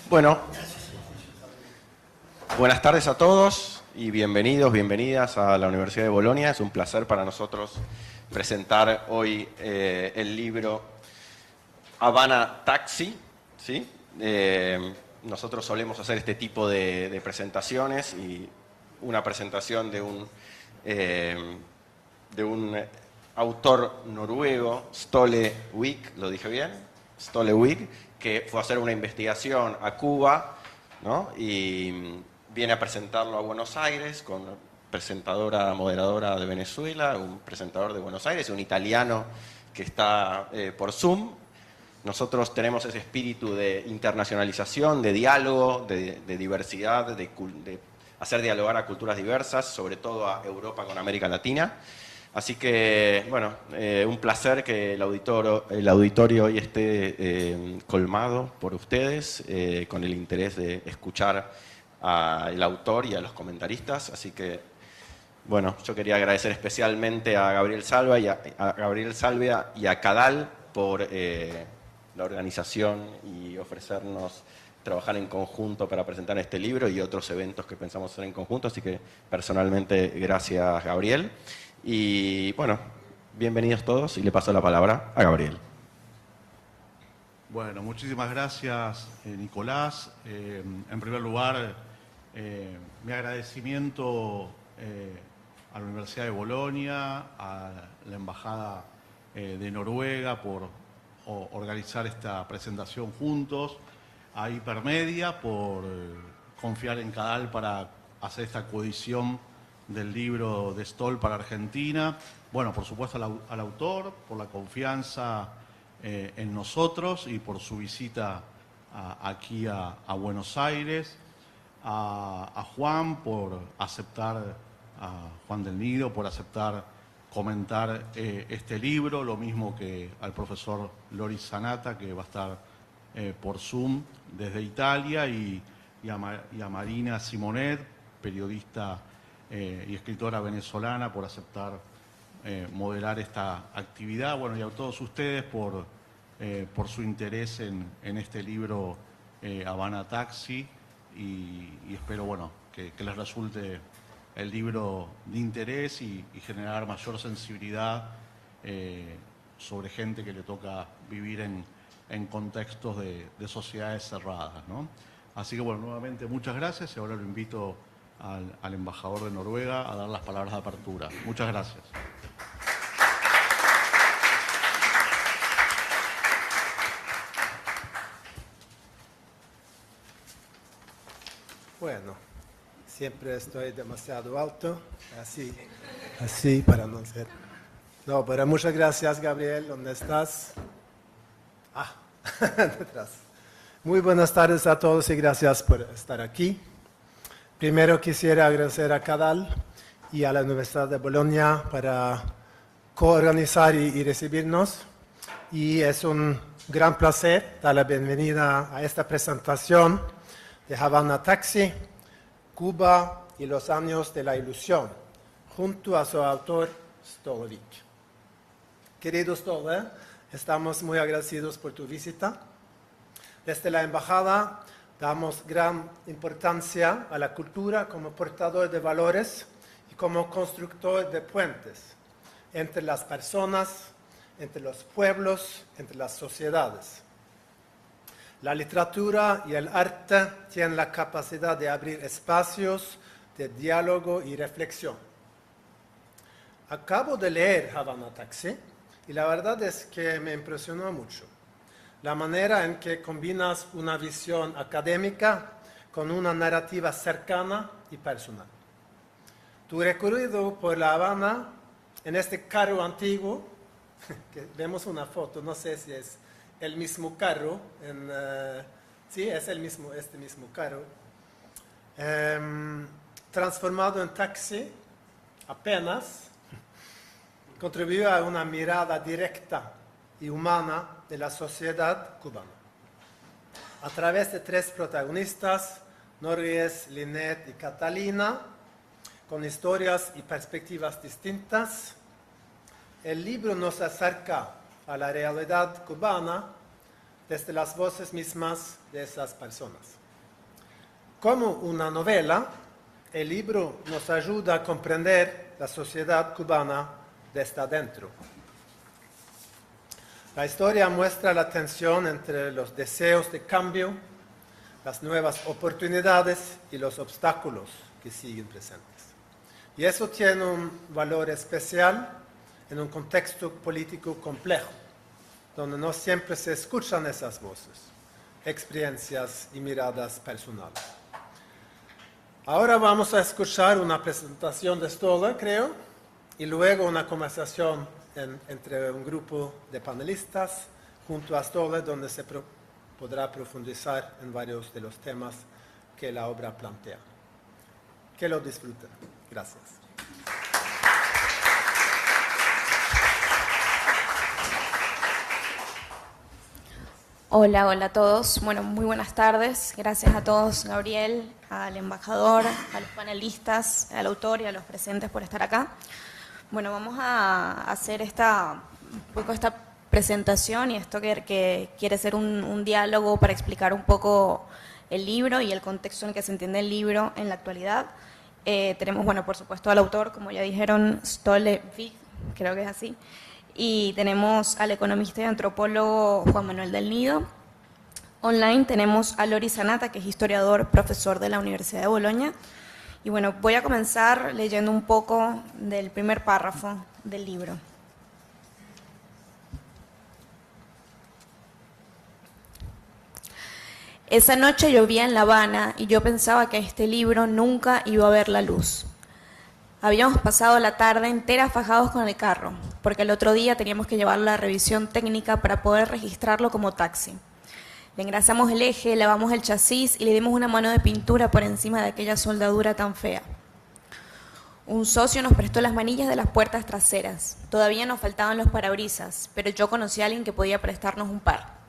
Bueno, buenas tardes a todos y bienvenidos, bienvenidas a la Universidad de Bolonia. Es un placer para nosotros presentar hoy el libro Havana Taxi, ¿sí? Nosotros solemos hacer este tipo de presentaciones y una presentación de un autor noruego, Ståle Wik, ¿lo dije bien? Ståle Wik, que fue a hacer una investigación a Cuba, ¿no? Y viene a presentarlo a Buenos Aires con presentadora, moderadora de Venezuela, un presentador de Buenos Aires, un italiano que está por Zoom. Nosotros tenemos ese espíritu de internacionalización, de diálogo, de diversidad, de hacer dialogar a culturas diversas, sobre todo a Europa con América Latina. Así que, bueno, un placer que el auditorio hoy esté colmado por ustedes, con el interés de escuchar al autor y a los comentaristas. Así que, bueno, yo quería agradecer especialmente a Gabriel Salvia y a Cadal por la organización y ofrecernos trabajar en conjunto para presentar este libro y otros eventos que pensamos hacer en conjunto. Así que, personalmente, gracias, Gabriel. Y bueno, bienvenidos todos y le paso la palabra a Gabriel. Bueno, muchísimas gracias, Nicolás. En primer lugar, mi agradecimiento a la Universidad de Bolonia, a la Embajada de Noruega por organizar esta presentación juntos, a Hipermedia por confiar en Cadal para hacer esta coedición del libro de Stoll para Argentina. Bueno, por supuesto al autor, por la confianza en nosotros y por su visita aquí a Buenos Aires. A Juan por aceptar, a Juan del Nido por aceptar comentar este libro, lo mismo que al profesor Loris Sanata, que va a estar por Zoom desde Italia, y a Marina Simonet, periodista y escritora venezolana, por aceptar moderar esta actividad. Bueno, y a todos ustedes por su interés en este libro Havana Taxi, y espero, bueno, que les resulte el libro de interés y generar mayor sensibilidad sobre gente que le toca vivir en contextos de sociedades cerradas, ¿no? Así que, bueno, nuevamente muchas gracias y ahora lo invito al embajador de Noruega a dar las palabras de apertura. Muchas gracias. Bueno, siempre estoy demasiado alto, así para no ser. No, pero muchas gracias, Gabriel. ¿Dónde estás? Detrás. Muy buenas tardes a todos y gracias por estar aquí. Primero quisiera agradecer a Cadal y a la Universidad de Bolonia para coorganizar y recibirnos. Y es un gran placer dar la bienvenida a esta presentación de Havana Taxi, Cuba y los años de la ilusión, junto a su autor Ståle Wik. Querido Ståle, estamos muy agradecidos por tu visita. Desde la Embajada damos gran importancia a la cultura como portador de valores y como constructor de puentes entre las personas, entre los pueblos, entre las sociedades. La literatura y el arte tienen la capacidad de abrir espacios de diálogo y reflexión. Acabo de leer Havana Taxi y la verdad es que me impresionó mucho la manera en que combinas una visión académica con una narrativa cercana y personal. Tu recorrido por La Habana en este carro antiguo, que vemos una foto, no sé si es el mismo carro, sí, es este mismo carro, transformado en taxi, apenas, contribuyó a una mirada directa y humana de la sociedad cubana. A través de tres protagonistas, Norges, Linet y Catalina, con historias y perspectivas distintas, el libro nos acerca a la realidad cubana desde las voces mismas de esas personas. Como una novela, el libro nos ayuda a comprender la sociedad cubana desde adentro. La historia muestra la tensión entre los deseos de cambio, las nuevas oportunidades y los obstáculos que siguen presentes. Y eso tiene un valor especial en un contexto político complejo, donde no siempre se escuchan esas voces, experiencias y miradas personales. Ahora vamos a escuchar una presentación de Ståle, creo, y luego una conversación entre un grupo de panelistas junto a Ståle, donde se podrá profundizar en varios de los temas que la obra plantea. Que lo disfruten. Gracias. Hola, hola a todos. Bueno, muy buenas tardes. Gracias a todos, Gabriel, al embajador, a los panelistas, al autor y a los presentes por estar acá. Bueno, vamos a hacer esta presentación y esto que quiere ser un diálogo para explicar un poco el libro y el contexto en el que se entiende el libro en la actualidad. Tenemos, bueno, por supuesto al autor, como ya dijeron, Ståle Wijk, creo que es así. Y tenemos al economista y antropólogo Juan Manuel del Nido. Online tenemos a Lori Sanata, que es historiador, profesor de la Universidad de Bolonia. Y bueno, voy a comenzar leyendo un poco del primer párrafo del libro. Esa noche llovía en La Habana y yo pensaba que este libro nunca iba a ver la luz. Habíamos pasado la tarde entera fajados con el carro, porque el otro día teníamos que llevarlo a la revisión técnica para poder registrarlo como taxi. Le engrasamos el eje, lavamos el chasis y le dimos una mano de pintura por encima de aquella soldadura tan fea. Un socio nos prestó las manillas de las puertas traseras. Todavía nos faltaban los parabrisas, pero yo conocí a alguien que podía prestarnos un par.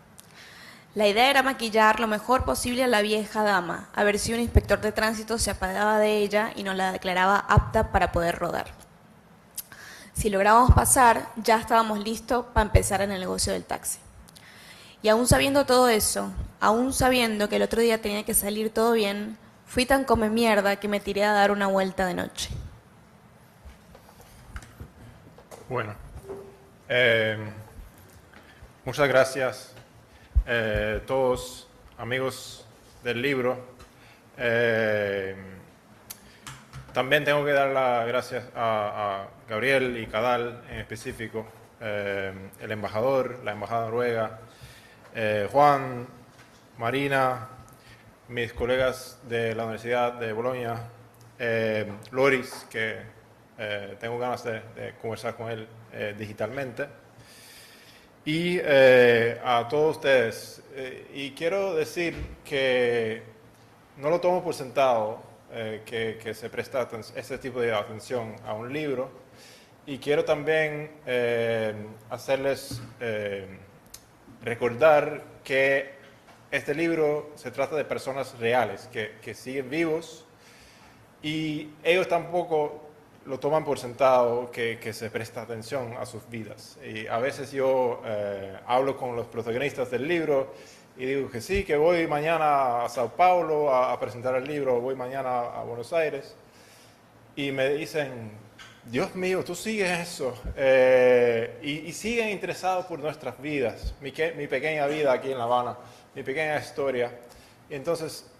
La idea era maquillar lo mejor posible a la vieja dama, a ver si un inspector de tránsito se apiadaba de ella y nos la declaraba apta para poder rodar. Si lográbamos pasar, ya estábamos listos para empezar en el negocio del taxi. Y aún sabiendo todo eso, aún sabiendo que el otro día tenía que salir todo bien, fui tan come mierda que me tiré a dar una vuelta de noche. Bueno, muchas gracias. Todos amigos del libro. También tengo que dar las gracias a Gabriel y Cadal en específico, el embajador, la embajada noruega, Juan, Marina, mis colegas de la Universidad de Bolonia, Loris, que tengo ganas de conversar con él digitalmente. Y a todos ustedes, y quiero decir que no lo tomo por sentado que se presta este tipo de atención a un libro, y quiero también hacerles recordar que este libro se trata de personas reales que siguen vivos, y ellos tampoco lo toman por sentado que se presta atención a sus vidas. Y a veces yo hablo con los protagonistas del libro y digo que sí, que voy mañana a Sao Paulo a presentar el libro, voy mañana a Buenos Aires, y me dicen, Dios mío, tú sigues eso, y siguen interesados por nuestras vidas, mi pequeña vida aquí en La Habana, mi pequeña historia. Y entonces,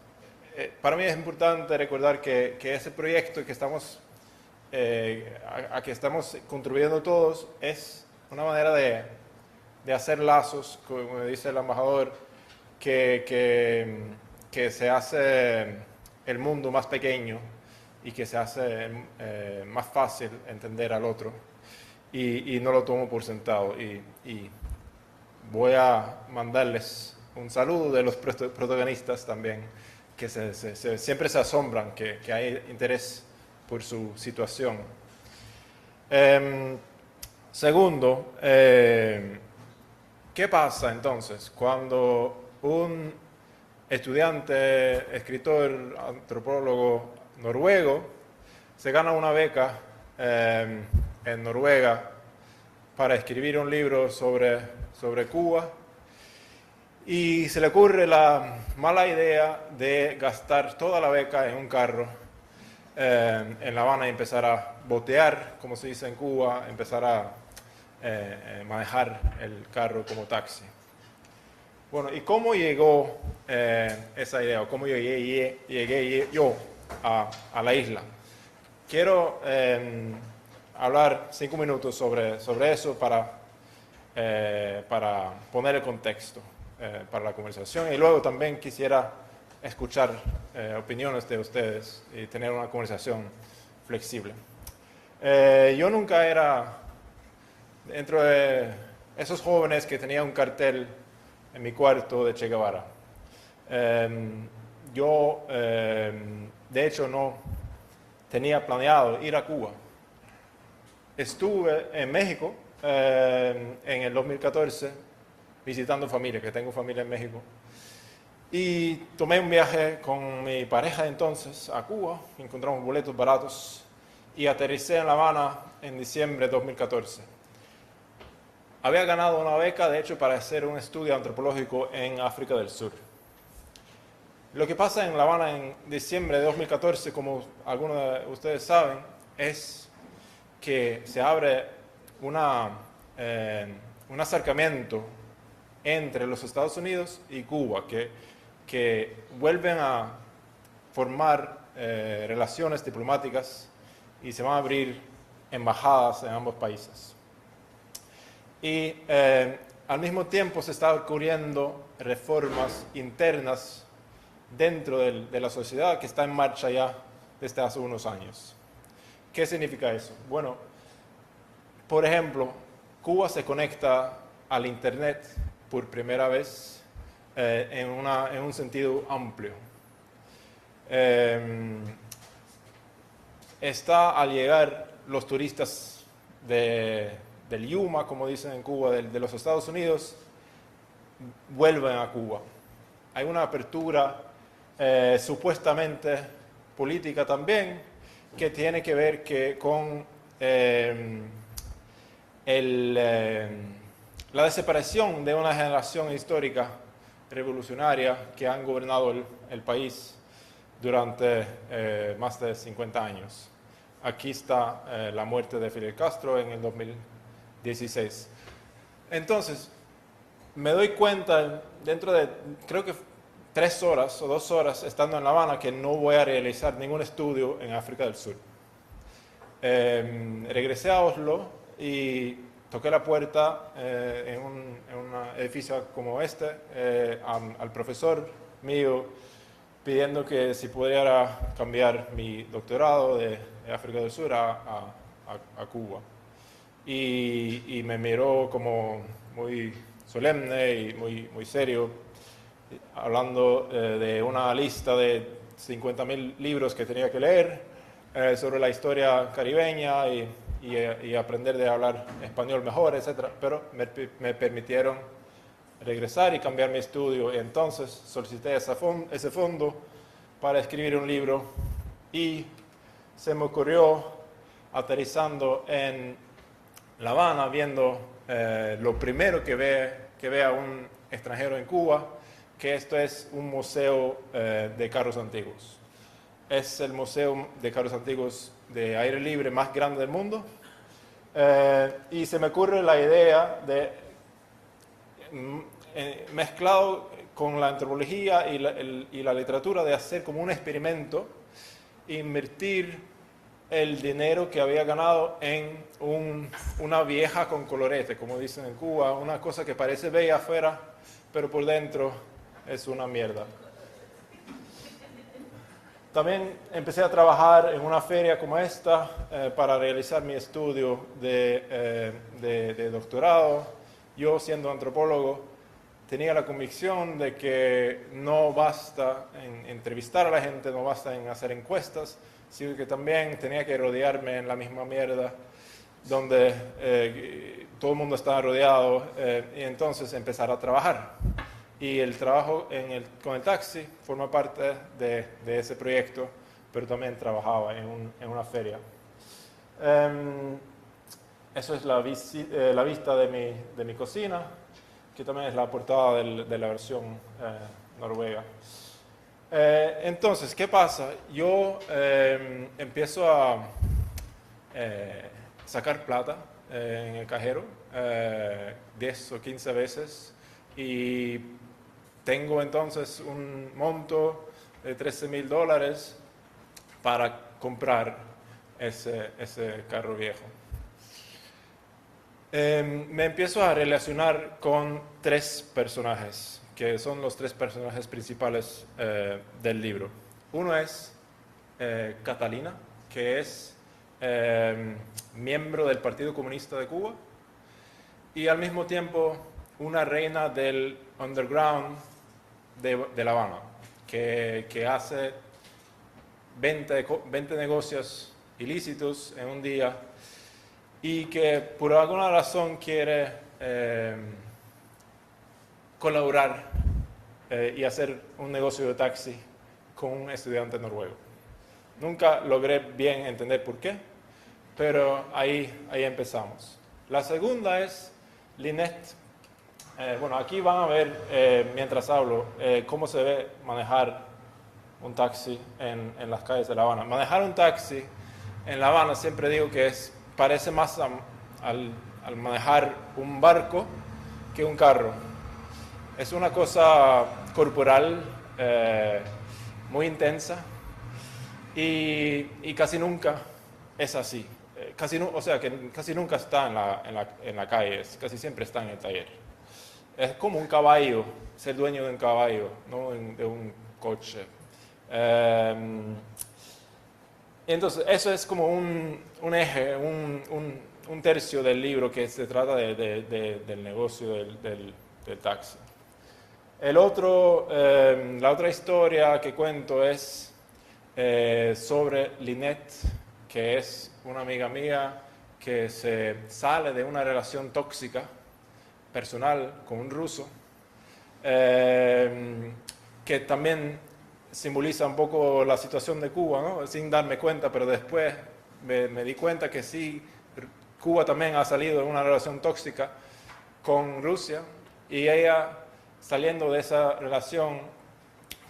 para mí es importante recordar que ese proyecto que estamos a que estamos contribuyendo todos es una manera de hacer lazos, como dice el embajador, que se hace el mundo más pequeño y que se hace más fácil entender al otro, y no lo tomo por sentado, y voy a mandarles un saludo de los protagonistas también, que siempre se asombran que hay interés por su situación. Segundo, ¿qué pasa entonces cuando un estudiante, escritor, antropólogo noruego se gana una beca en Noruega para escribir un libro sobre Cuba, Y se le ocurre la mala idea de gastar toda la beca en un carro en La Habana y empezar a botear, como se dice en Cuba, empezar a manejar el carro como taxi. Bueno, ¿y cómo llegó esa idea? ¿O cómo llegué yo a la isla? Quiero hablar 5 minutos sobre eso para poner el contexto para la conversación, y luego también quisiera escuchar opiniones de ustedes y tener una conversación flexible. Yo nunca era dentro de esos jóvenes que tenían un cartel en mi cuarto de Che Guevara. Yo, de hecho, no tenía planeado ir a Cuba. Estuve en México en el 2014 visitando familia, que tengo familia en México. Y tomé un viaje con mi pareja entonces a Cuba, encontramos boletos baratos y aterricé en La Habana en diciembre de 2014. Había ganado una beca, de hecho, para hacer un estudio antropológico en África del Sur. Lo que pasa en La Habana en diciembre de 2014, como algunos de ustedes saben, es que se abre un acercamiento entre los Estados Unidos y Cuba, que vuelven a formar relaciones diplomáticas y se van a abrir embajadas en ambos países. Y al mismo tiempo se están ocurriendo reformas internas dentro de la sociedad que está en marcha ya desde hace unos años. ¿Qué significa eso? Bueno, por ejemplo, Cuba se conecta al Internet por primera vez en un sentido amplio. Está al llegar los turistas del Yuma, como dicen en Cuba, de los Estados Unidos, vuelven a Cuba. Hay una apertura supuestamente política también, que tiene que ver con la desaparición de una generación histórica revolucionaria que han gobernado el país durante más de 50 años. Aquí está la muerte de Fidel Castro en el 2016. Entonces, me doy cuenta dentro de, creo que 3 horas o 2 horas estando en La Habana, que no voy a realizar ningún estudio en África del Sur. Regresé a Oslo y toqué la puerta en un edificio como este al profesor mío, pidiendo que si pudiera cambiar mi doctorado de África del Sur a Cuba. Y me miró como muy solemne y muy serio, hablando de una lista de 50.000 libros que tenía que leer sobre la historia caribeña y aprender de hablar español mejor, etc. Pero me permitieron regresar y cambiar mi estudio, y entonces solicité ese fondo para escribir un libro, y se me ocurrió, aterrizando en La Habana, viendo lo primero que vea un extranjero en Cuba, que esto es un museo de carros antiguos. Es el museo de carros antiguos de aire libre más grande del mundo, y se me ocurre la idea de, mezclado con la antropología y la literatura, de hacer como un experimento, invertir el dinero que había ganado en una vieja con colorete, como dicen en Cuba, una cosa que parece bella afuera, pero por dentro es una mierda. También empecé a trabajar en una feria como esta para realizar mi estudio de doctorado. Yo, siendo antropólogo, tenía la convicción de que no basta en entrevistar a la gente, no basta en hacer encuestas, sino que también tenía que rodearme en la misma mierda donde todo el mundo estaba rodeado, y entonces empezar a trabajar. Y el trabajo con el taxi forma parte de ese proyecto, pero también trabajaba en una feria. Eso es la vista de mi cocina. que también es la portada de la versión noruega. Entonces, ¿qué pasa? Yo empiezo a sacar plata en el cajero 10 o 15 veces y tengo entonces un monto de $13,000 para comprar ese carro viejo. Me empiezo a relacionar con 3 personajes, que son los 3 personajes principales del libro. Uno es Catalina, que es miembro del Partido Comunista de Cuba y al mismo tiempo una reina del underground de La Habana, que hace 20 negocios ilícitos en un día y que por alguna razón quiere colaborar y hacer un negocio de taxi con un estudiante noruego. Nunca logré bien entender por qué, pero ahí empezamos. La segunda es Lynette. Bueno, aquí van a ver, mientras hablo, cómo se ve manejar un taxi en las calles de La Habana. Manejar un taxi en La Habana siempre digo que parece más al manejar un barco que un carro. Es una cosa corporal muy intensa y casi nunca es así. O sea, que casi nunca está en la calle, casi siempre está en el taller. Es como un caballo, ser dueño de un caballo, no de un coche. Entonces, eso es como un eje, un tercio del libro que se trata del negocio del taxi. La otra historia que cuento es sobre Lynette, que es una amiga mía que se sale de una relación tóxica personal con un ruso, que también simboliza un poco la situación de Cuba, ¿no? Sin darme cuenta, pero después me di cuenta que sí, Cuba también ha salido de una relación tóxica con Rusia y ella, saliendo de esa relación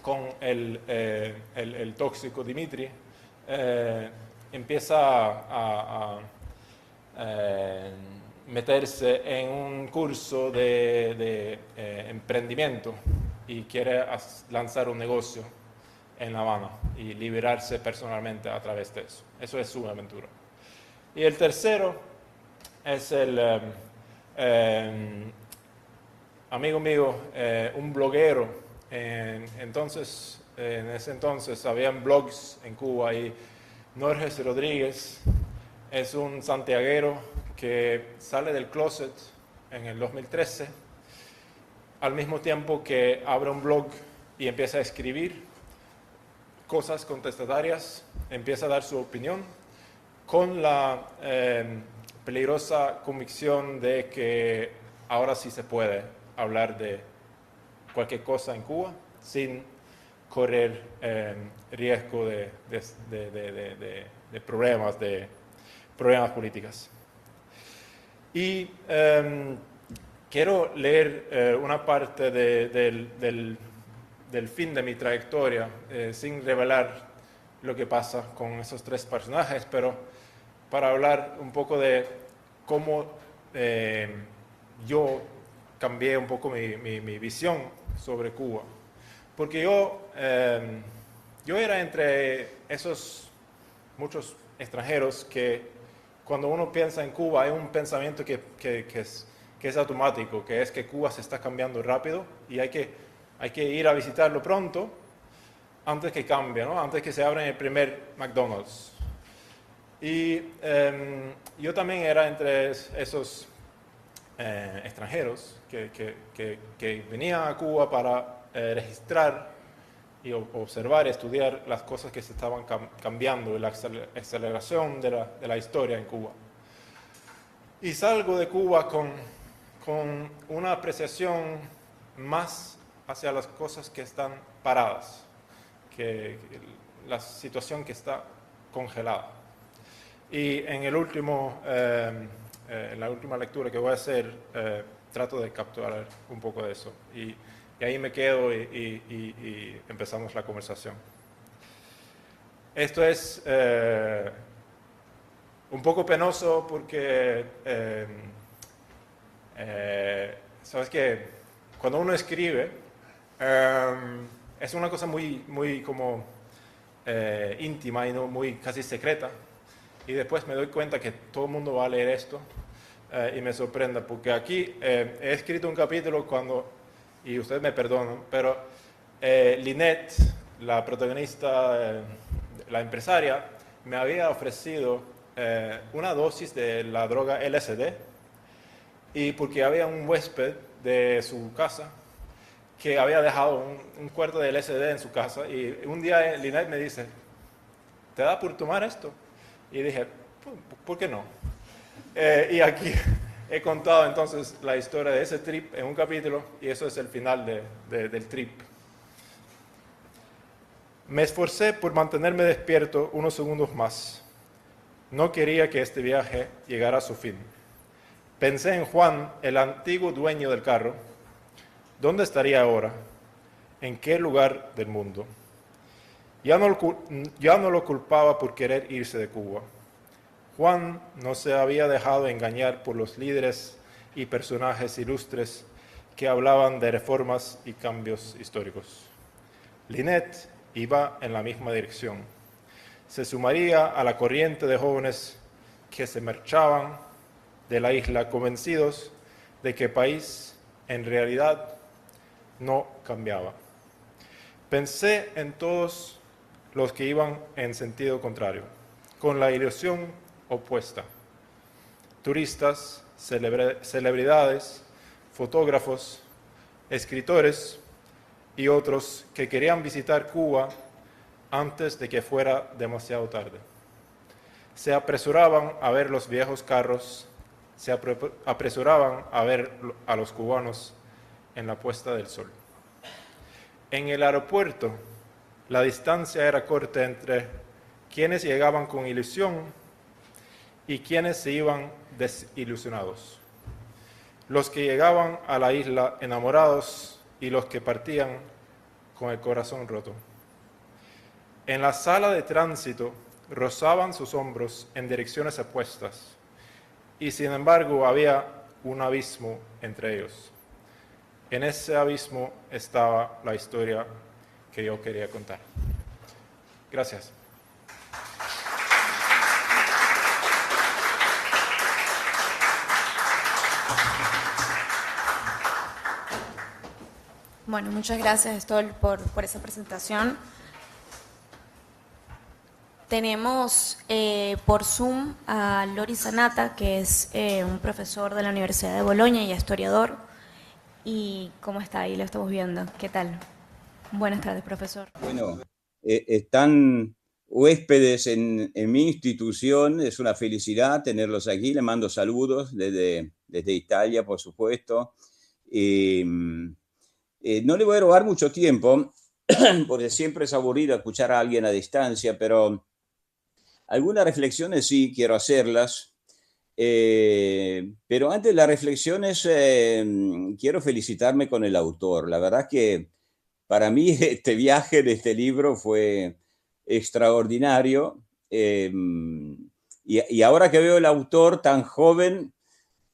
con el tóxico Dmitry, empieza a meterse en un curso de emprendimiento y quiere lanzar un negocio en La Habana y liberarse personalmente a través de eso. Eso es su aventura. Y el tercero es el amigo mío, un bloguero. En ese entonces habían blogs en Cuba y Norges Rodríguez es un santiaguero que sale del closet en el 2013, al mismo tiempo que abre un blog y empieza a escribir cosas contestatarias, empieza a dar su opinión con la peligrosa convicción de que ahora sí se puede hablar de cualquier cosa en Cuba sin correr riesgo de problemas políticos. Y quiero leer una parte del fin de mi trayectoria, sin revelar lo que pasa con esos 3 personajes, pero para hablar un poco de cómo yo cambié un poco mi visión sobre Cuba. Porque yo era entre esos muchos extranjeros que cuando uno piensa en Cuba hay un pensamiento que es automático, que es que Cuba se está cambiando rápido y hay que ir a visitarlo pronto antes que cambie, ¿no? Antes que se abra el primer McDonald's. Y yo también era entre esos extranjeros que venían a Cuba para registrar y observar, estudiar las cosas que se estaban cambiando, la aceleración de la historia en Cuba. Y salgo de Cuba con una apreciación más hacia las cosas que están paradas, que la situación que está congelada. Y en la última lectura que voy a hacer, trato de capturar un poco de eso. Y ahí me quedo y empezamos la conversación. Esto es un poco penoso porque, sabes que cuando uno escribe, es una cosa muy como íntima y no muy casi secreta. Y después me doy cuenta que todo el mundo va a leer esto y me sorprende, porque aquí he escrito un capítulo cuando, y ustedes me perdonan, pero Lynette, la protagonista, la empresaria, me había ofrecido una dosis de la droga LSD, y porque había un huésped de su casa que había dejado un cuarto de LSD en su casa, y un día Lynette me dice, ¿te da por tomar esto? Y dije, ¿por qué no? Y aquí he contado entonces la historia de ese trip en un capítulo, y eso es el final del trip. Me esforcé por mantenerme despierto unos segundos más. No quería que este viaje llegara a su fin. Pensé en Juan, el antiguo dueño del carro. ¿Dónde estaría ahora? ¿En qué lugar del mundo? Ya no lo culpaba por querer irse de Cuba. Juan no se había dejado engañar por los líderes y personajes ilustres que hablaban de reformas y cambios históricos. Lynette iba en la misma dirección. Se sumaría a la corriente de jóvenes que se marchaban de la isla convencidos de que el país en realidad no cambiaba. Pensé en todos los que iban en sentido contrario, con la ilusión opuesta. Turistas, celebridades, fotógrafos, escritores y otros que querían visitar Cuba antes de que fuera demasiado tarde. Se apresuraban a ver los viejos carros, se apresuraban a ver a los cubanos en la puesta del sol. En el aeropuerto, la distancia era corta entre quienes llegaban con ilusión y quienes se iban desilusionados. Los que llegaban a la isla enamorados y los que partían con el corazón roto. En la sala de tránsito rozaban sus hombros en direcciones opuestas y sin embargo había un abismo entre ellos. En ese abismo estaba la historia que yo quería contar. Gracias. Bueno, muchas gracias, Stoll, por esa presentación. Tenemos por Zoom a Lori Sanata, que es un profesor de la Universidad de Bolonia y historiador. ¿Y cómo está? Ahí lo estamos viendo. ¿Qué tal? Buenas tardes, profesor. Bueno, están huéspedes en mi institución, es una felicidad tenerlos aquí, les mando saludos desde Italia, por supuesto. No le voy a robar mucho tiempo, porque siempre es aburrido escuchar a alguien a distancia, pero algunas reflexiones sí quiero hacerlas. Pero antes de las reflexiones, quiero felicitarme con el autor. La verdad que para mí este viaje de este libro fue extraordinario. Y ahora que veo el autor tan joven,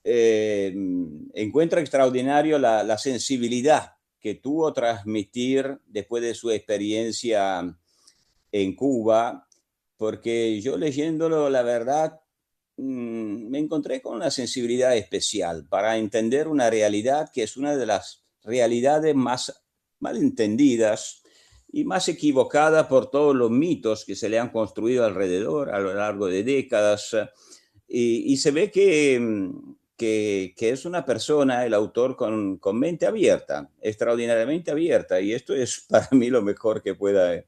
encuentro extraordinario la sensibilidad que tuvo transmitir después de su experiencia en Cuba, porque yo leyéndolo, la verdad, me encontré con una sensibilidad especial para entender una realidad que es una de las realidades más malentendidas y más equivocadas por todos los mitos que se le han construido alrededor a lo largo de décadas. Y se ve que es una persona, el autor, con mente abierta, extraordinariamente abierta, y esto es para mí lo mejor que pueda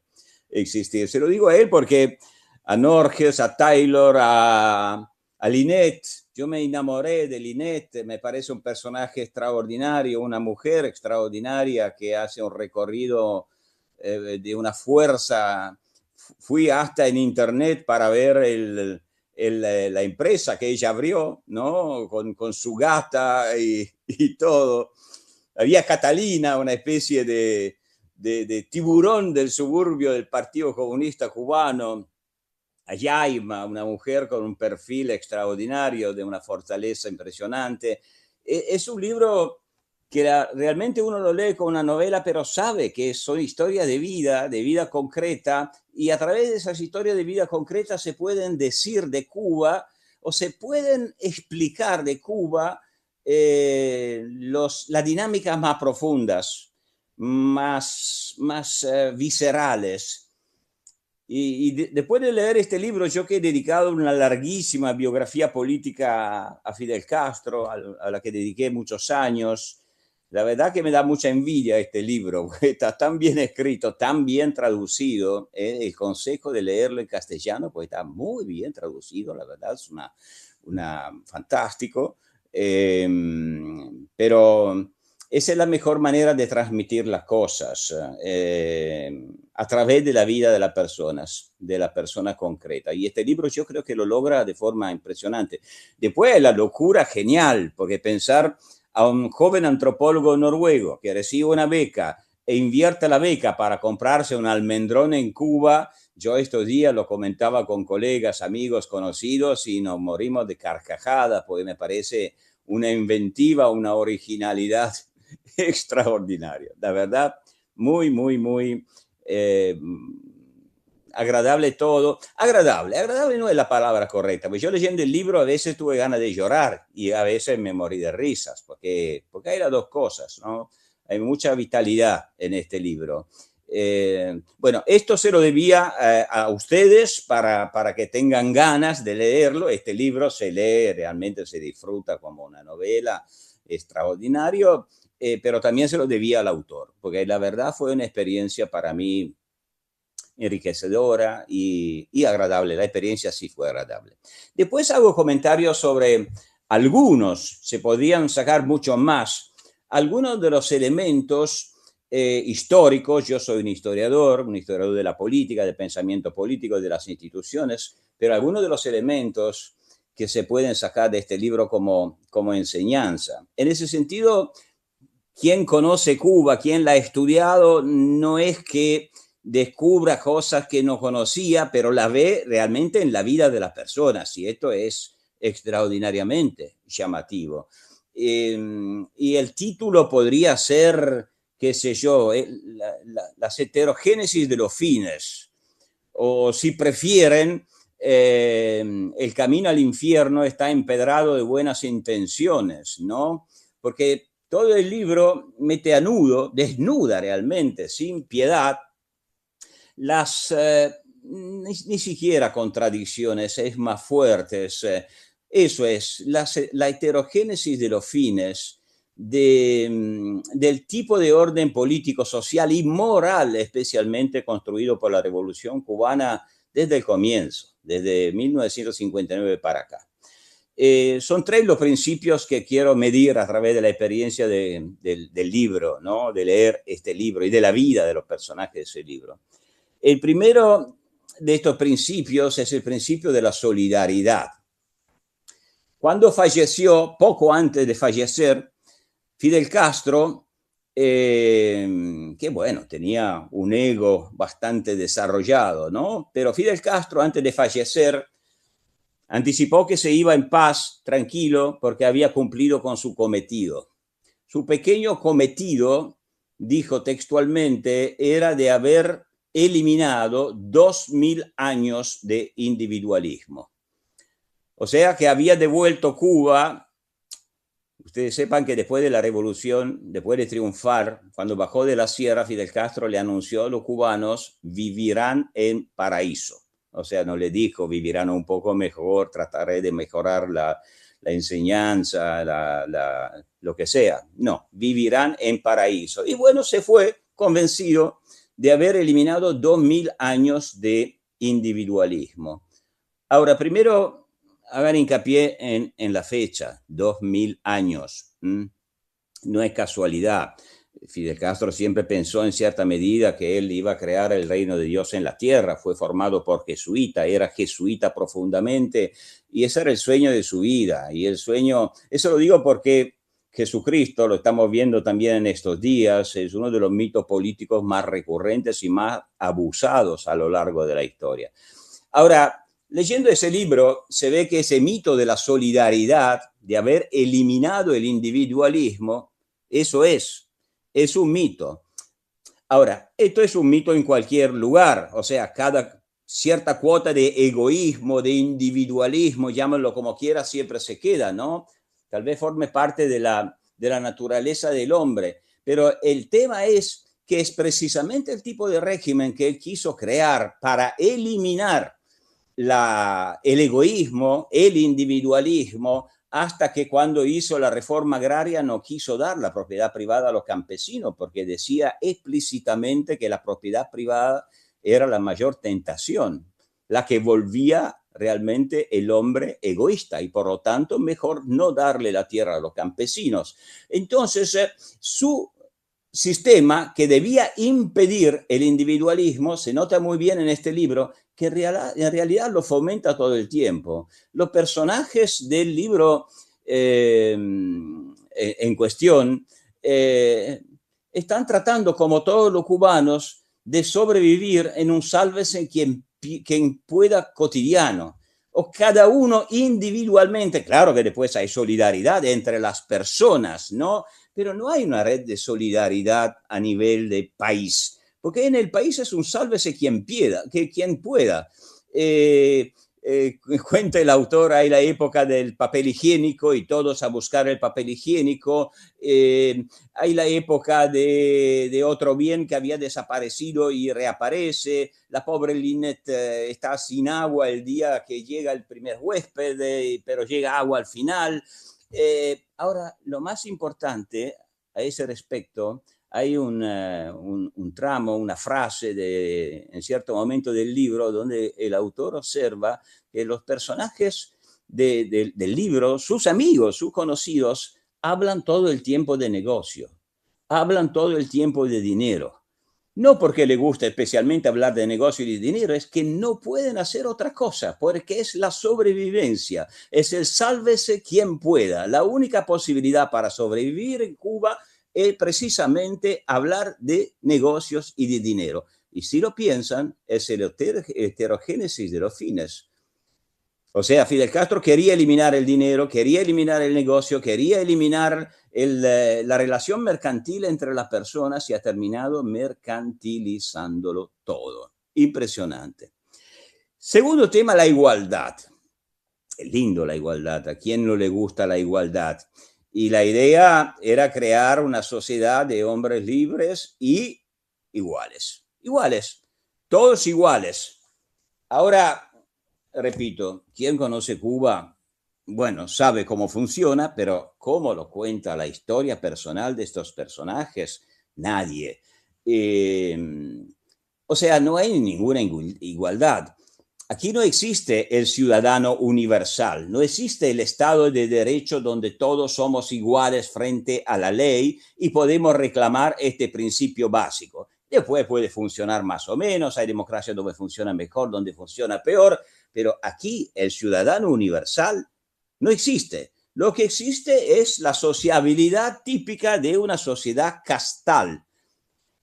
existir. Se lo digo a él porque a Norges, a Taylor, a Lynette, yo me enamoré de Lynette, me parece un personaje extraordinario, una mujer extraordinaria que hace un recorrido de una fuerza. Fui hasta en internet para ver la empresa que ella abrió, ¿no? Con su gata y todo. Había Catalina, una especie de tiburón del suburbio del Partido Comunista Cubano. A Yaima, una mujer con un perfil extraordinario, de una fortaleza impresionante. Es un libro que realmente uno lo lee como una novela, pero sabe que son historias de vida concreta, y a través de esas historias de vida concreta se pueden decir de Cuba o se pueden explicar de Cuba las dinámicas más profundas, más viscerales. Y después de leer este libro, yo que he dedicado una larguísima biografía política a Fidel Castro, a la que dediqué muchos años, la verdad que me da mucha envidia este libro, porque está tan bien escrito, tan bien traducido. El consejo de leerlo en castellano, pues está muy bien traducido, la verdad es fantástico. Pero esa es la mejor manera de transmitir las cosas, a través de la vida de las personas, de la persona concreta. Y este libro yo creo que lo logra de forma impresionante. Después la locura genial, porque pensar a un joven antropólogo noruego que recibe una beca e invierte la beca para comprarse un almendrón en Cuba. Yo estos días lo comentaba con colegas, amigos, conocidos, y nos morimos de carcajadas, porque me parece una inventiva, una originalidad extraordinaria. La verdad, muy agradable todo. Agradable no es la palabra correcta, porque yo leyendo el libro a veces tuve ganas de llorar y a veces me morí de risas, porque hay las dos cosas, ¿no? Hay mucha vitalidad en este libro. Bueno, esto se lo debía a ustedes para que tengan ganas de leerlo. Este libro se lee, realmente se disfruta como una novela extraordinario, pero también se lo debía al autor, porque la verdad fue una experiencia para mí enriquecedora y agradable. La experiencia sí fue agradable. Después hago comentarios sobre algunos, se podrían sacar mucho más, algunos de los elementos históricos. Yo soy un historiador de la política, del pensamiento político, de las instituciones, pero algunos de los elementos que se pueden sacar de este libro como enseñanza. En ese sentido, quien conoce Cuba, quien la ha estudiado, no es que descubra cosas que no conocía, pero la ve realmente en la vida de las personas, y esto es extraordinariamente llamativo. Y el título podría ser, qué sé yo, las heterogénesis de los fines, o si prefieren, el camino al infierno está empedrado de buenas intenciones, ¿no? Porque todo el libro mete a nudo, desnuda realmente, sin piedad, ni siquiera contradicciones, es más fuertes. Eso es, la heterogénesis de los fines, del tipo de orden político, social y moral, especialmente construido por la Revolución Cubana desde el comienzo, desde 1959 para acá. Son tres los principios que quiero medir a través de la experiencia del libro, ¿no? De leer este libro y de la vida de los personajes de ese libro. El primero de estos principios es el principio de la solidaridad. Cuando falleció, poco antes de fallecer, Fidel Castro, que bueno, tenía un ego bastante desarrollado, ¿no? Pero Fidel Castro, antes de fallecer, anticipó que se iba en paz, tranquilo, porque había cumplido con su cometido. Su pequeño cometido, dijo textualmente, era de haber eliminado 2000 años de individualismo. O sea que había devuelto Cuba. Ustedes sepan que después de la revolución, después de triunfar, cuando bajó de la sierra, Fidel Castro le anunció a los cubanos: vivirán en paraíso. O sea, no le dijo vivirán un poco mejor, trataré de mejorar la enseñanza, lo que sea. No, vivirán en paraíso. Y bueno, se fue convencido de haber eliminado 2000 años de individualismo. Ahora, primero, hagan hincapié en la fecha, 2000 años. No es casualidad. Fidel Castro siempre pensó en cierta medida que él iba a crear el reino de Dios en la tierra, fue formado por jesuita, era jesuita profundamente y ese era el sueño de su vida. Y el sueño, eso lo digo porque Jesucristo, lo estamos viendo también en estos días, es uno de los mitos políticos más recurrentes y más abusados a lo largo de la historia. Ahora, leyendo ese libro, se ve que ese mito de la solidaridad, de haber eliminado el individualismo, eso es un mito. Ahora, esto es un mito en cualquier lugar, o sea, cada cierta cuota de egoísmo, de individualismo, llámenlo como quiera, siempre se queda, ¿no? Tal vez forme parte de la naturaleza del hombre, pero el tema es que es precisamente el tipo de régimen que él quiso crear para eliminar el egoísmo, el individualismo, hasta que cuando hizo la reforma agraria no quiso dar la propiedad privada a los campesinos, porque decía explícitamente que la propiedad privada era la mayor tentación, la que volvía realmente el hombre egoísta y por lo tanto mejor no darle la tierra a los campesinos. Entonces, su sistema que debía impedir el individualismo, se nota muy bien en este libro, que en realidad lo fomenta todo el tiempo. Los personajes del libro en cuestión están tratando, como todos los cubanos, de sobrevivir en un sálvese quien pueda cotidiano, o cada uno individualmente. Claro que después hay solidaridad entre las personas, ¿no? Pero no hay una red de solidaridad a nivel de país, porque en el país es un sálvese quien pueda. Cuenta el autor, hay la época del papel higiénico y todos a buscar el papel higiénico. Hay la época de otro bien que había desaparecido y reaparece. La pobre Lynette está sin agua el día que llega el primer huésped, pero llega agua al final. Ahora, lo más importante a ese respecto, hay un tramo, una frase en cierto momento del libro donde el autor observa que los personajes del libro, sus amigos, sus conocidos, hablan todo el tiempo de negocio, hablan todo el tiempo de dinero. No porque le gusta especialmente hablar de negocio y de dinero, es que no pueden hacer otra cosa, porque es la sobrevivencia, es el sálvese quien pueda. La única posibilidad para sobrevivir en Cuba es precisamente hablar de negocios y de dinero. Y si lo piensan, es el heterogénesis de los fines. O sea, Fidel Castro quería eliminar el dinero, quería eliminar el negocio, quería eliminar la relación mercantil entre las personas y ha terminado mercantilizándolo todo. Impresionante. Segundo tema, la igualdad. Es lindo la igualdad. ¿A quién no le gusta la igualdad? Y la idea era crear una sociedad de hombres libres y iguales. Iguales. Todos iguales. Ahora, repito, ¿quién conoce Cuba? Bueno, sabe cómo funciona, pero ¿cómo lo cuenta la historia personal de estos personajes? Nadie. O sea, no hay ninguna igualdad. Aquí no existe el ciudadano universal, no existe el Estado de Derecho donde todos somos iguales frente a la ley y podemos reclamar este principio básico. Después puede funcionar más o menos, hay democracias donde funciona mejor, donde funciona peor, pero aquí el ciudadano universal no existe. Lo que existe es la sociabilidad típica de una sociedad castal.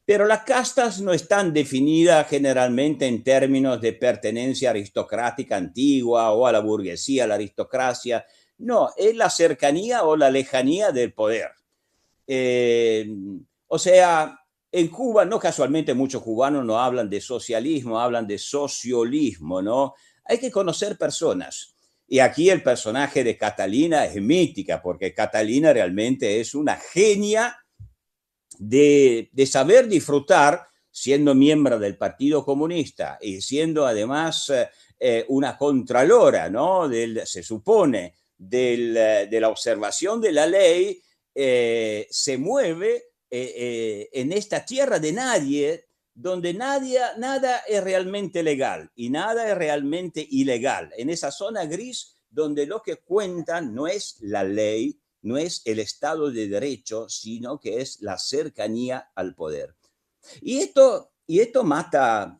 Pero las castas no están definidas generalmente en términos de pertenencia aristocrática antigua o a la burguesía, a la aristocracia. No, es la cercanía o la lejanía del poder. O sea, en Cuba, no casualmente muchos cubanos no hablan de socialismo, hablan de sociolismo, ¿no? Hay que conocer personas. Y aquí el personaje de Catalina es mítica, porque Catalina realmente es una genia de saber disfrutar, siendo miembro del Partido Comunista y siendo además una contralora, ¿no? Se supone, de la observación de la ley, se mueve en esta tierra de nadie, donde nada es realmente legal y nada es realmente ilegal, en esa zona gris donde lo que cuentan no es la ley, no es el Estado de Derecho, sino que es la cercanía al poder. Y esto mata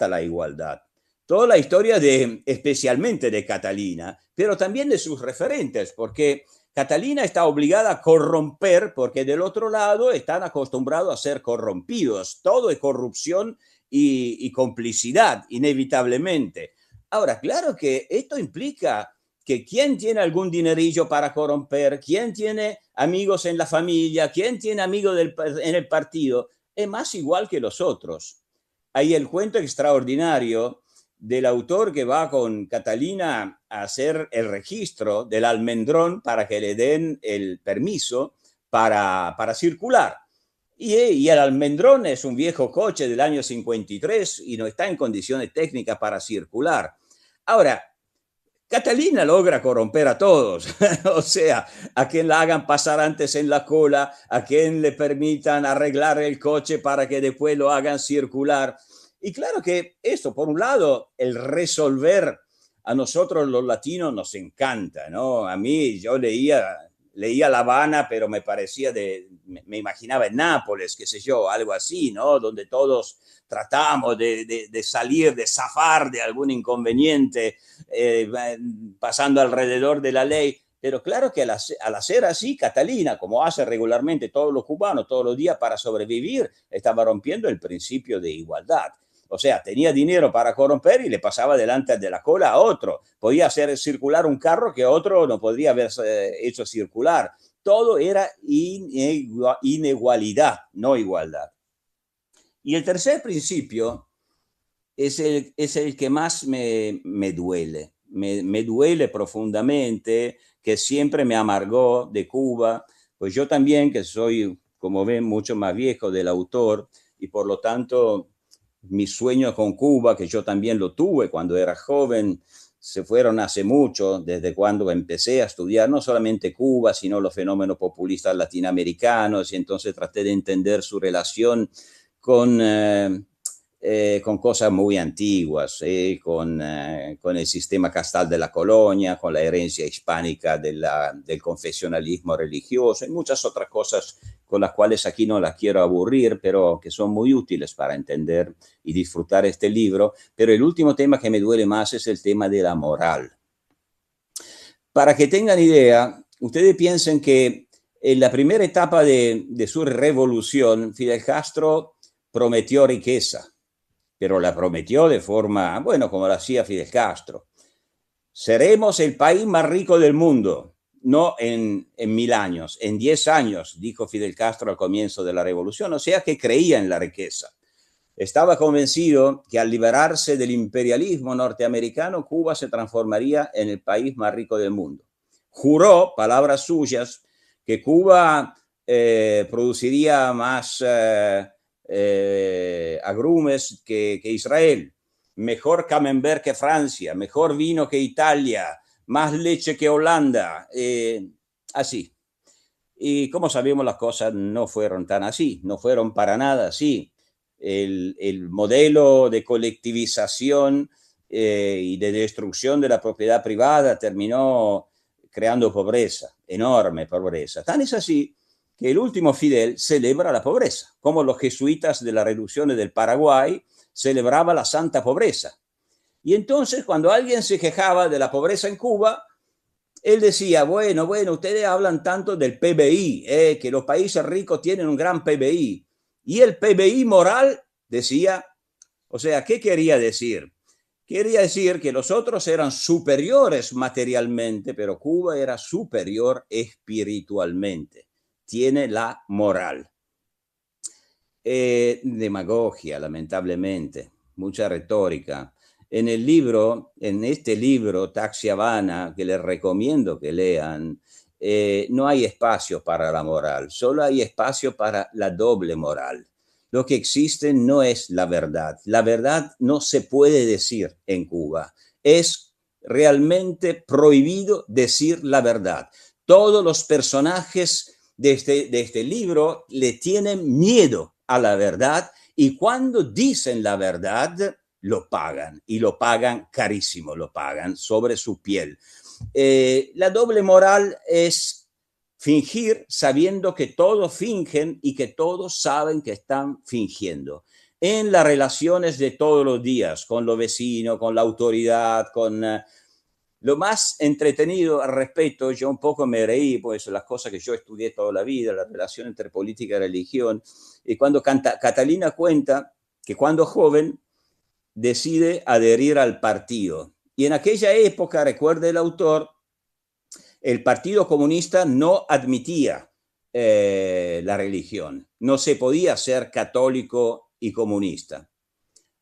la igualdad. Toda la historia especialmente de Catalina, pero también de sus referentes, porque Catalina está obligada a corromper porque del otro lado están acostumbrados a ser corrompidos. Todo es corrupción y complicidad, inevitablemente. Ahora, claro que esto implica que quien tiene algún dinerillo para corromper, quien tiene amigos en la familia, quien tiene amigos en el partido, es más igual que los otros. Hay el cuento extraordinario del autor que va con Catalina a hacer el registro del almendrón para que le den el permiso para circular. Y el almendrón es un viejo coche del año 53 y no está en condiciones técnicas para circular. Ahora, Catalina logra corromper a todos, o sea, a quien la hagan pasar antes en la cola, a quien le permitan arreglar el coche para que después lo hagan circular. Y claro que esto, por un lado, el resolver a nosotros los latinos nos encanta, ¿no? A mí yo leía La Habana, pero me me imaginaba en Nápoles, qué sé yo, algo así, ¿no? Donde todos tratamos de salir, de zafar de algún inconveniente, pasando alrededor de la ley. Pero claro que al hacer así, Catalina, como hace regularmente todos los cubanos, todos los días para sobrevivir, estaba rompiendo el principio de igualdad. O sea, tenía dinero para corromper y le pasaba delante de la cola a otro. Podía hacer circular un carro que otro no podría haber hecho circular. Todo era inigualdad, no igualdad. Y el tercer principio es el que más me duele. Me duele profundamente, que siempre me amargó de Cuba, pues yo también, que soy, como ven, mucho más viejo del autor, y por lo tanto mi sueño con Cuba, que yo también lo tuve cuando era joven, se fueron hace mucho, desde cuando empecé a estudiar no solamente Cuba, sino los fenómenos populistas latinoamericanos, y entonces traté de entender su relación con cosas muy antiguas, con el sistema castal de la colonia, con la herencia hispánica del confesionalismo religioso y muchas otras cosas con las cuales aquí no las quiero aburrir, pero que son muy útiles para entender y disfrutar este libro. Pero el último tema que me duele más es el tema de la moral. Para que tengan idea, ustedes piensen que en la primera etapa de su revolución, Fidel Castro prometió riqueza, pero la prometió de forma, bueno, como lo hacía Fidel Castro. Seremos el país más rico del mundo, no en 1000 años, en 10 años, dijo Fidel Castro al comienzo de la revolución, o sea que creía en la riqueza. Estaba convencido que al liberarse del imperialismo norteamericano, Cuba se transformaría en el país más rico del mundo. Juró, palabras suyas, que Cuba produciría más agrumes que Israel, mejor camembert que Francia, mejor vino que Italia, más leche que Holanda, así. Y como sabemos, las cosas no fueron tan así, no fueron para nada así. El modelo de colectivización y de destrucción de la propiedad privada terminó creando pobreza, enorme pobreza. Tan es así que el último Fidel celebra la pobreza, como los jesuitas de las reducciones del Paraguay celebraba la santa pobreza. Y entonces, cuando alguien se quejaba de la pobreza en Cuba, él decía, bueno, ustedes hablan tanto del PBI, que los países ricos tienen un gran PBI. Y el PBI moral, decía, o sea, ¿qué quería decir? Quería decir que los otros eran superiores materialmente, pero Cuba era superior espiritualmente. Tiene la moral. Demagogia, lamentablemente, mucha retórica. En este libro, Taxi Habana, que les recomiendo que lean, no hay espacio para la moral, solo hay espacio para la doble moral. Lo que existe no es la verdad. La verdad no se puede decir en Cuba. Es realmente prohibido decir la verdad. Todos los personajes de este libro le tienen miedo a la verdad y cuando dicen la verdad lo pagan y lo pagan carísimo, lo pagan sobre su piel. La doble moral es fingir sabiendo que todos fingen y que todos saben que están fingiendo. En las relaciones de todos los días, con los vecinos, con la autoridad, con lo más entretenido al respecto, yo un poco me reí, pues las cosas que yo estudié toda la vida, la relación entre política y religión, y cuando Catalina cuenta que cuando joven decide adherir al partido. Y en aquella época, recuerda el autor, el Partido Comunista no admitía la religión. No se podía ser católico y comunista.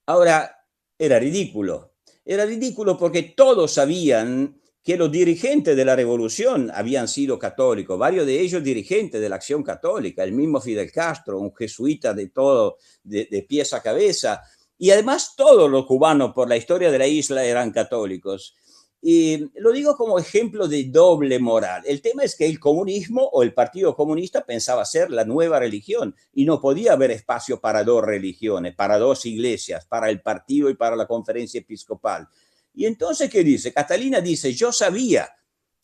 Ahora, era ridículo. Era ridículo porque todos sabían que los dirigentes de la revolución habían sido católicos, varios de ellos dirigentes de la Acción Católica, el mismo Fidel Castro, un jesuita de todo, de pies a cabeza, y además todos los cubanos por la historia de la isla eran católicos. Y lo digo como ejemplo de doble moral. El tema es que el comunismo o el Partido Comunista pensaba ser la nueva religión y no podía haber espacio para dos religiones, para dos iglesias, para el partido y para la conferencia episcopal. Y entonces, ¿qué dice? Catalina dice, yo sabía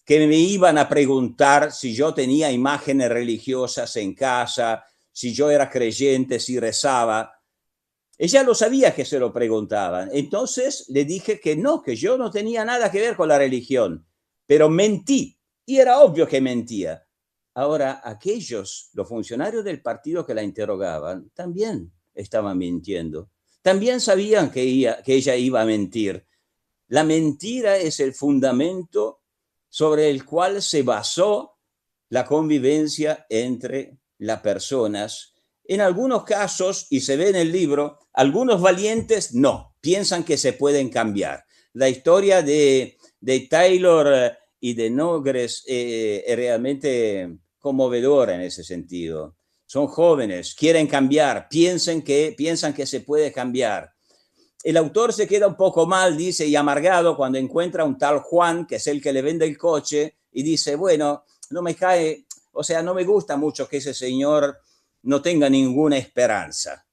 que me iban a preguntar si yo tenía imágenes religiosas en casa, si yo era creyente, si rezaba. Ella lo sabía que se lo preguntaban. Entonces le dije que no, que yo no tenía nada que ver con la religión, pero mentí. Y era obvio que mentía. Ahora, aquellos, los funcionarios del partido que la interrogaban, también estaban mintiendo. También sabían que ella iba a mentir. La mentira es el fundamento sobre el cual se basó la convivencia entre las personas. En algunos casos, y se ve en el libro, algunos valientes no, piensan que se pueden cambiar. La historia de Taylor y de Nogres es realmente conmovedora en ese sentido. Son jóvenes, quieren cambiar, piensan que se puede cambiar. El autor se queda un poco mal, dice, y amargado cuando encuentra un tal Juan, que es el que le vende el coche, y dice, bueno, no me gusta mucho que ese señor no tenga ninguna esperanza.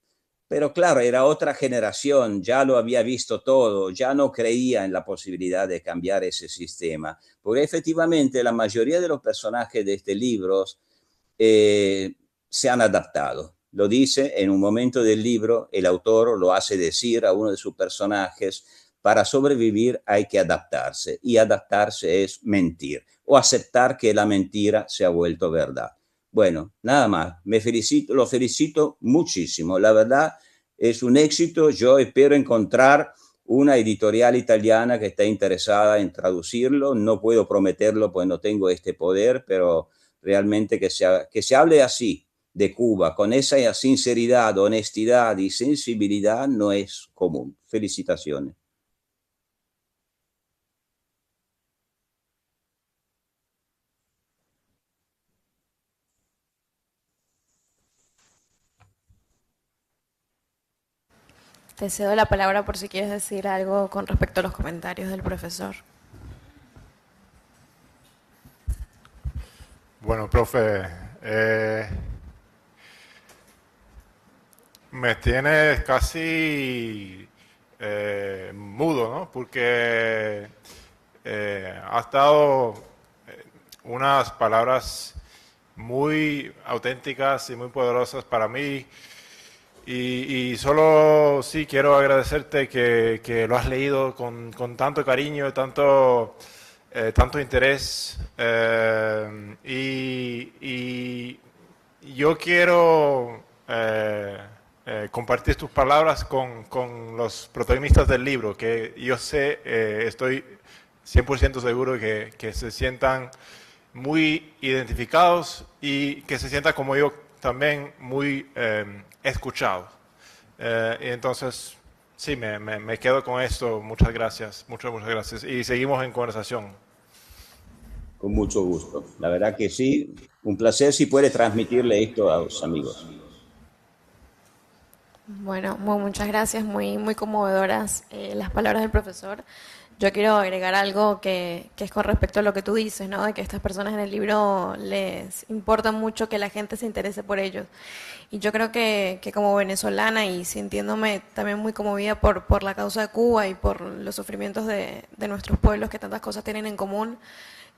Pero claro, era otra generación, ya lo había visto todo, ya no creía en la posibilidad de cambiar ese sistema. Porque efectivamente la mayoría de los personajes de este libro se han adaptado. Lo dice en un momento del libro, el autor lo hace decir a uno de sus personajes, para sobrevivir hay que adaptarse, y adaptarse es mentir, o aceptar que la mentira se ha vuelto verdad. Bueno, nada más, lo felicito muchísimo, la verdad es un éxito, yo espero encontrar una editorial italiana que esté interesada en traducirlo, no puedo prometerlo pues no tengo este poder, pero realmente que se hable así de Cuba, con esa sinceridad, honestidad y sensibilidad no es común. Felicitaciones. Te cedo la palabra por si quieres decir algo con respecto a los comentarios del profesor. Bueno, profe, me tienes casi mudo, ¿no? Porque has dado unas palabras muy auténticas y muy poderosas para mí. Y solo sí quiero agradecerte que lo has leído con tanto cariño, tanto interés. Y yo quiero compartir tus palabras con los protagonistas del libro, que yo sé, estoy 100% seguro que se sientan muy identificados y que se sientan como yo también muy escuchados. Y entonces, sí, me quedo con esto. Muchas gracias, muchas gracias. Y seguimos en conversación. Con mucho gusto. La verdad que sí, un placer si puede transmitirle esto a los amigos. Bueno, muchas gracias, muy conmovedoras las palabras del profesor. Yo quiero agregar algo que es con respecto a lo que tú dices, ¿no? De que a estas personas en el libro les importa mucho que la gente se interese por ellos. Y yo creo que como venezolana y sintiéndome también muy conmovida por la causa de Cuba y por los sufrimientos de nuestros pueblos que tantas cosas tienen en común,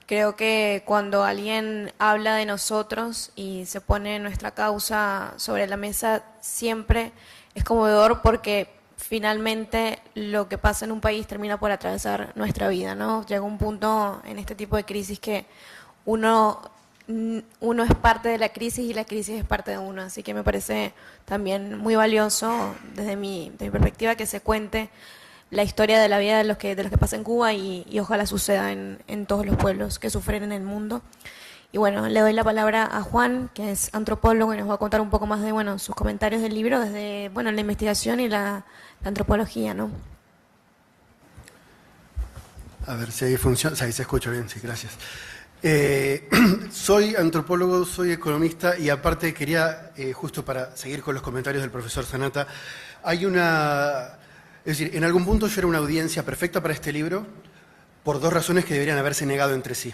Creo que cuando alguien habla de nosotros y se pone nuestra causa sobre la mesa, siempre es conmovedor porque finalmente lo que pasa en un país termina por atravesar nuestra vida, ¿no? Llega un punto en este tipo de crisis que uno es parte de la crisis y la crisis es parte de uno, así que me parece también muy valioso desde mi perspectiva que se cuente la historia de la vida de los que pasa en Cuba y ojalá suceda en todos los pueblos que sufren en el mundo. Y bueno, le doy la palabra a Juan, que es antropólogo y nos va a contar un poco más de sus comentarios del libro desde la investigación y la antropología, ¿no? A ver si ahí funciona, ahí se escucha bien, sí, gracias. Soy antropólogo, soy economista y aparte quería, justo para seguir con los comentarios del profesor Sanata, es decir, en algún punto yo era una audiencia perfecta para este libro por dos razones que deberían haberse negado entre sí.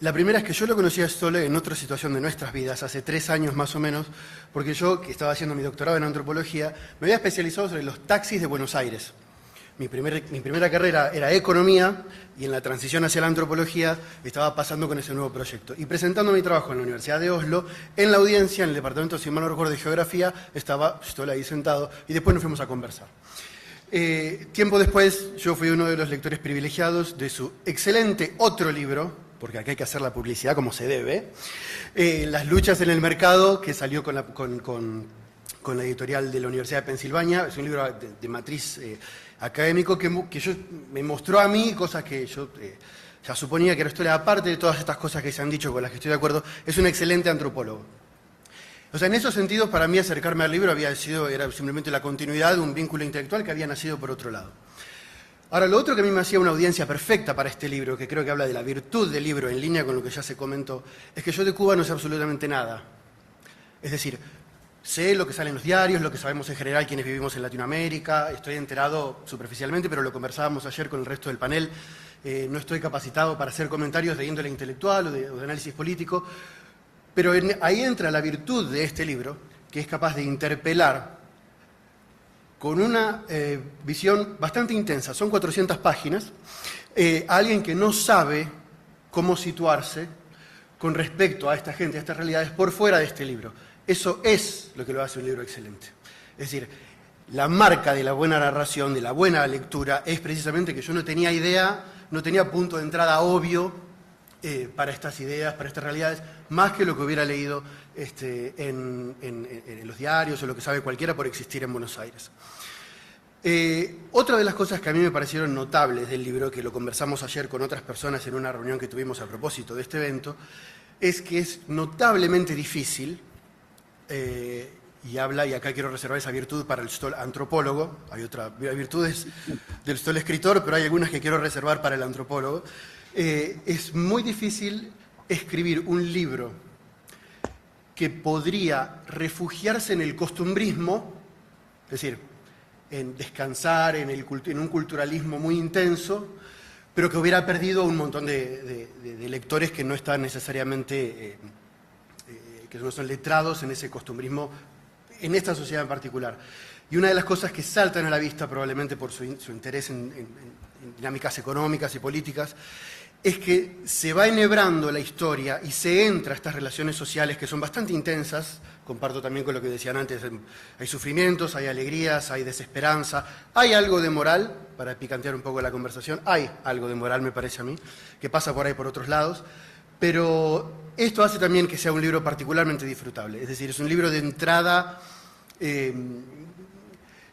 La primera es que yo lo conocí a Stolle en otra situación de nuestras vidas, hace 3 años más o menos, porque yo, que estaba haciendo mi doctorado en antropología, me había especializado sobre los taxis de Buenos Aires. Mi primera carrera era economía y en la transición hacia la antropología estaba pasando con ese nuevo proyecto. Y presentando mi trabajo en la Universidad de Oslo, en la audiencia, en el departamento, si mal no recuerdo, de geografía, estaba Stolle ahí sentado y después nos fuimos a conversar. Tiempo después, yo fui uno de los lectores privilegiados de su excelente otro libro, porque aquí hay que hacer la publicidad como se debe, Las luchas en el mercado, que salió con la editorial de la Universidad de Pensilvania. Es un libro de matriz académico que me mostró a mí cosas que yo ya suponía que era historia, aparte de todas estas cosas que se han dicho con las que estoy de acuerdo. Es un excelente antropólogo. O sea, en esos sentidos, para mí acercarme al libro era simplemente la continuidad de un vínculo intelectual que había nacido por otro lado. Ahora, lo otro que a mí me hacía una audiencia perfecta para este libro, que creo que habla de la virtud del libro en línea con lo que ya se comentó, es que yo de Cuba no sé absolutamente nada. Es decir, sé lo que sale en los diarios, lo que sabemos en general quienes vivimos en Latinoamérica, estoy enterado superficialmente, pero lo conversábamos ayer con el resto del panel, no estoy capacitado para hacer comentarios de índole intelectual o de análisis político, pero ahí entra la virtud de este libro, que es capaz de interpelar con una visión bastante intensa, son 400 páginas, a alguien que no sabe cómo situarse con respecto a esta gente, a estas realidades, por fuera de este libro. Eso es lo que lo hace un libro excelente. Es decir, la marca de la buena narración, de la buena lectura, es precisamente que yo no tenía idea, no tenía punto de entrada obvio para estas ideas, para estas realidades, más que lo que hubiera leído en los diarios o lo que sabe cualquiera por existir en Buenos Aires. Otra de las cosas que a mí me parecieron notables del libro, que lo conversamos ayer con otras personas en una reunión que tuvimos a propósito de este evento, es que es notablemente difícil, y acá quiero reservar esa virtud para el Stoll antropólogo, hay virtudes del Stoll escritor, pero hay algunas que quiero reservar para el antropólogo. Es muy difícil escribir un libro que podría refugiarse en el costumbrismo, es decir, en descansar en un culturalismo muy intenso, pero que hubiera perdido un montón de lectores que no están necesariamente, que no son letrados en ese costumbrismo, en esta sociedad en particular. Y una de las cosas que saltan a la vista, probablemente por su interés en dinámicas económicas y políticas, es que se va enhebrando la historia y se entra a estas relaciones sociales que son bastante intensas. Comparto también con lo que decían antes, hay sufrimientos, hay alegrías, hay desesperanza, hay algo de moral, para picantear un poco la conversación, hay algo de moral, me parece a mí, que pasa por ahí por otros lados, pero esto hace también que sea un libro particularmente disfrutable, es decir, es un libro de entrada que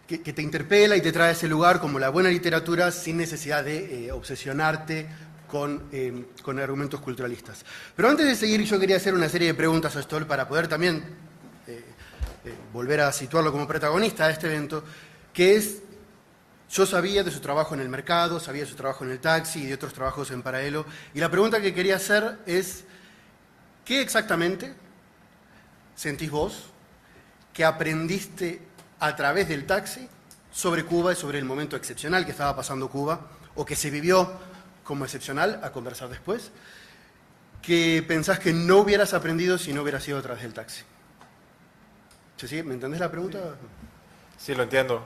te interpela y te trae a ese lugar como la buena literatura sin necesidad de obsesionarte con argumentos culturalistas. Pero antes de seguir, yo quería hacer una serie de preguntas a Stoll para poder también volver a situarlo como protagonista de este evento, que es, yo sabía de su trabajo en el mercado, sabía de su trabajo en el taxi y de otros trabajos en paralelo, y la pregunta que quería hacer es, ¿qué exactamente sentís vos que aprendiste a través del taxi sobre Cuba y sobre el momento excepcional que estaba pasando Cuba, o que se vivió como excepcional, a conversar después, que pensás que no hubieras aprendido si no hubieras sido a través del taxi? ¿Sí? ¿Me entendés la pregunta? Sí, lo entiendo.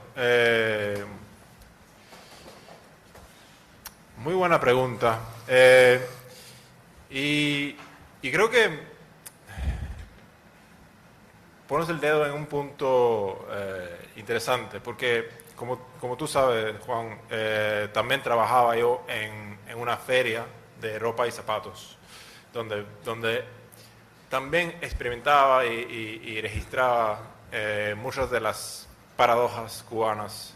Muy buena pregunta. Y creo que pones el dedo en un punto interesante, porque como tú sabes, Juan, también trabajaba yo en una feria de ropa y zapatos, donde también experimentaba y registraba muchas de las paradojas cubanas.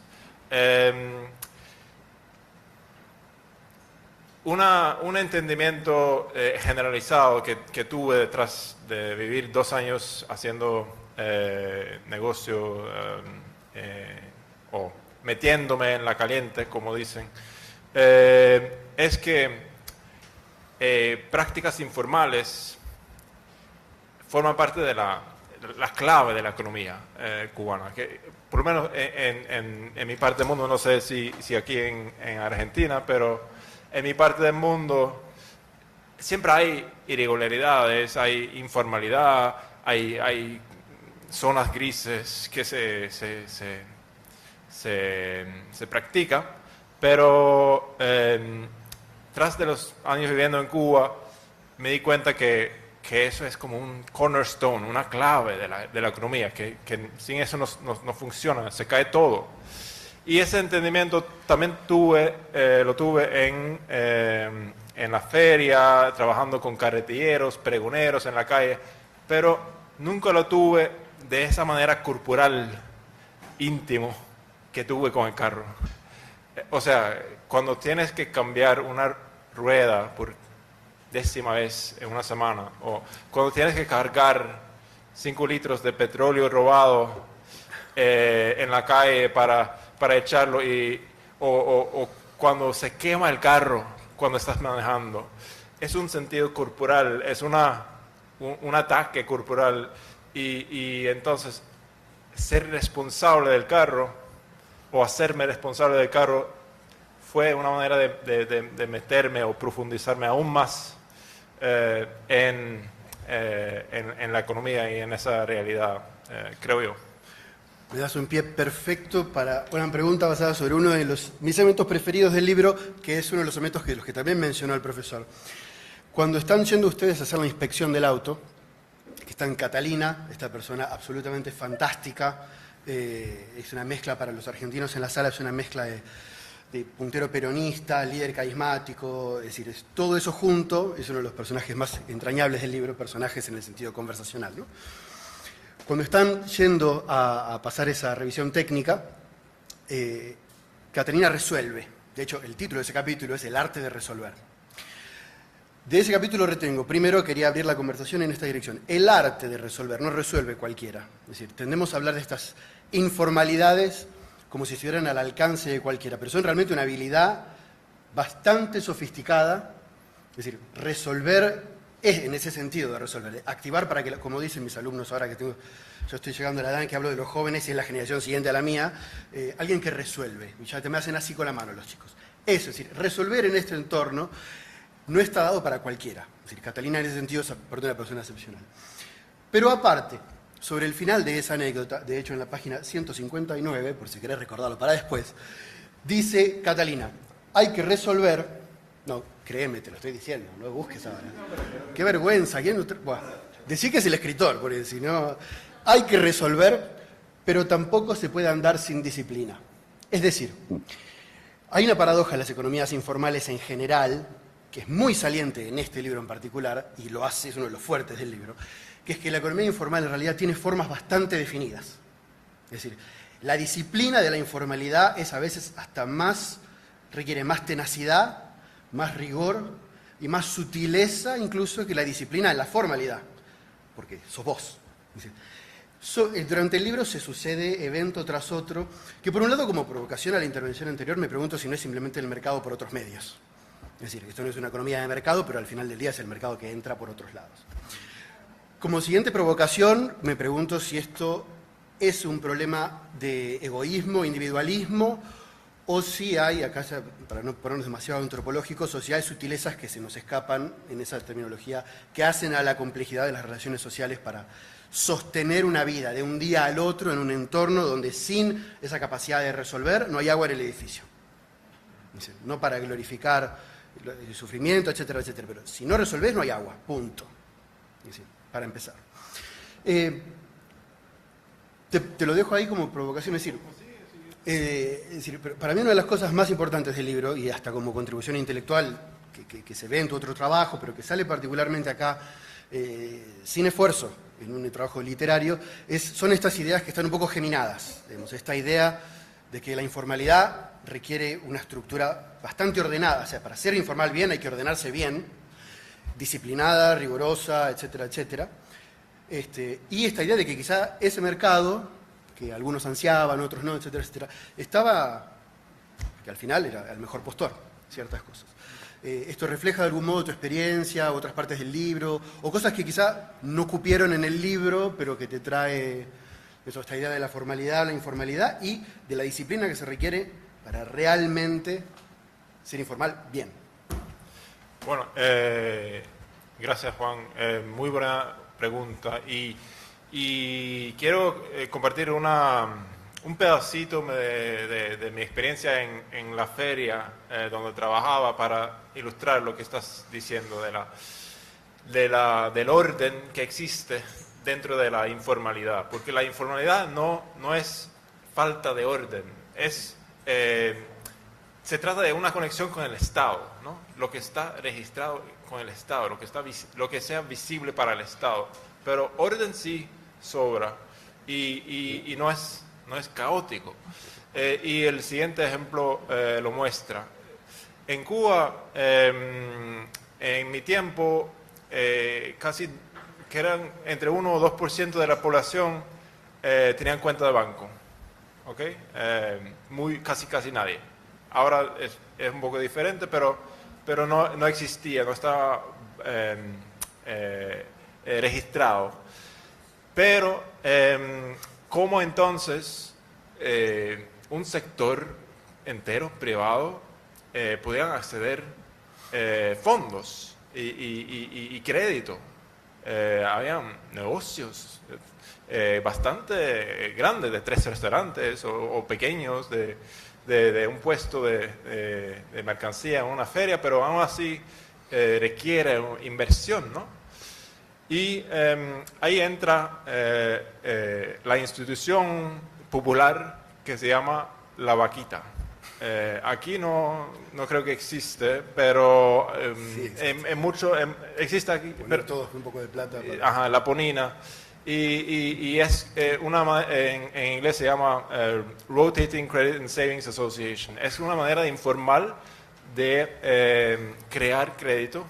Un entendimiento generalizado que tuve detrás de vivir 2 años haciendo negocio o metiéndome en la caliente, como dicen, es que prácticas informales forman parte de la clave de la economía cubana, que por lo menos en mi parte del mundo, no sé si aquí en Argentina, pero en mi parte del mundo siempre hay irregularidades, hay informalidad, hay zonas grises que se practica, pero tras de los años viviendo en Cuba me di cuenta que eso es como un cornerstone, una clave de la economía, que sin eso no funciona, se cae todo. Y ese entendimiento también lo tuve en la feria, trabajando con carretilleros, pregoneros en la calle, pero nunca lo tuve de esa manera corporal, íntimo, que tuve con el carro. O sea, cuando tienes que cambiar una rueda por 10ª vez en una semana, o cuando tienes que cargar 5 litros de petróleo robado en la calle para echarlo, o cuando se quema el carro cuando estás manejando, es un sentido corporal, es un ataque corporal, y entonces ser responsable del carro o hacerme responsable del carro fue una manera de meterme o profundizarme aún más en la economía y en esa realidad, creo yo. Me das un pie perfecto para una pregunta basada sobre uno de mis elementos preferidos del libro, que es uno de los elementos que también mencionó el profesor. Cuando están yendo ustedes a hacer la inspección del auto, que está en Catalina, esta persona absolutamente fantástica, es una mezcla para los argentinos en la sala, es una mezcla de puntero peronista, líder carismático, es decir, todo eso junto, es uno de los personajes más entrañables del libro, personajes en el sentido conversacional, ¿no? Cuando están yendo a pasar esa revisión técnica, Catalina resuelve. De hecho, el título de ese capítulo es El arte de resolver. De ese capítulo retengo, primero quería abrir la conversación en esta dirección. El arte de resolver, no resuelve cualquiera. Es decir, tendemos a hablar de estas informalidades como si estuvieran al alcance de cualquiera, pero son realmente una habilidad bastante sofisticada. Es decir, resolver es en ese sentido de resolver, activar para que, como dicen mis alumnos ahora yo estoy llegando a la edad en que hablo de los jóvenes y es la generación siguiente a la mía, alguien que resuelve, y ya te me hacen así con la mano los chicos. Eso, es decir, resolver en este entorno no está dado para cualquiera. Es decir, Catalina en ese sentido es una persona excepcional. Pero aparte, sobre el final de esa anécdota, de hecho en la página 159, por si querés recordarlo para después, dice Catalina, hay que resolver. No, créeme, te lo estoy diciendo, no lo busques ahora. Qué vergüenza. Decí que es el escritor, porque si no, hay que resolver, pero tampoco se puede andar sin disciplina. Es decir, hay una paradoja en las economías informales en general, que es muy saliente en este libro en particular, y lo hace, es uno de los fuertes del libro, que es que la economía informal en realidad tiene formas bastante definidas. Es decir, la disciplina de la informalidad es a veces hasta requiere más tenacidad, más rigor y más sutileza incluso que la disciplina de la formalidad, porque sos vos. Durante el libro se sucede evento tras otro, que por un lado, como provocación a la intervención anterior, me pregunto si no es simplemente el mercado por otros medios. Es decir, esto no es una economía de mercado, pero al final del día es el mercado que entra por otros lados. Como siguiente provocación, me pregunto si esto es un problema de egoísmo, individualismo, o si hay, acá para no ponernos demasiado antropológicos, o si hay sutilezas que se nos escapan en esa terminología, que hacen a la complejidad de las relaciones sociales para sostener una vida de un día al otro en un entorno donde sin esa capacidad de resolver no hay agua en el edificio. No para glorificar el sufrimiento, etcétera, etcétera. Pero si no resolvés, no hay agua, punto. Es decir, para empezar. Te lo dejo ahí como provocación, es decir, para mí una de las cosas más importantes del libro, y hasta como contribución intelectual, que se ve en tu otro trabajo, pero que sale particularmente acá, sin esfuerzo, en un trabajo literario, son estas ideas que están un poco geminadas. Digamos, esta idea de que la informalidad requiere una estructura bastante ordenada, o sea, para ser informal bien hay que ordenarse bien, disciplinada, rigurosa, etcétera, etcétera. Y esta idea de que quizá ese mercado, que algunos ansiaban, otros no, etcétera, etcétera, estaba, que al final era el mejor postor, ciertas cosas. Esto refleja de algún modo tu experiencia, otras partes del libro, o cosas que quizá no cupieron en el libro, pero que te trae esta idea de la formalidad, la informalidad y de la disciplina que se requiere para realmente ser informal bien. Bueno, gracias Juan, muy buena pregunta y quiero compartir un pedacito de mi experiencia en la feria donde trabajaba para ilustrar lo que estás diciendo del orden que existe dentro de la informalidad, porque la informalidad no es falta de orden, se trata de una conexión con el Estado, ¿no? Lo que está registrado con el Estado, lo que sea visible para el Estado, pero orden sí sobra y no es caótico. Y el siguiente ejemplo lo muestra. En Cuba, en mi tiempo, casi que eran entre 1 o 2% de la población tenían cuenta de banco. ¿Okay? Casi nadie. Ahora es un poco diferente, pero no existía, no estaba registrado. Pero, ¿cómo entonces un sector entero, privado, podían acceder fondos y crédito? Habían negocios bastante grandes, de 3 restaurantes o pequeños, de un puesto de mercancía en una feria, pero aún así requiere inversión, ¿no? Y ahí entra la institución popular que se llama La Vaquita. Aquí no creo que existe, sí, existe. Existe aquí. Poner todos un poco de plata. Ajá, la ponina. Y es en inglés se llama Rotating Credit and Savings Association. Es una manera informal de crear crédito,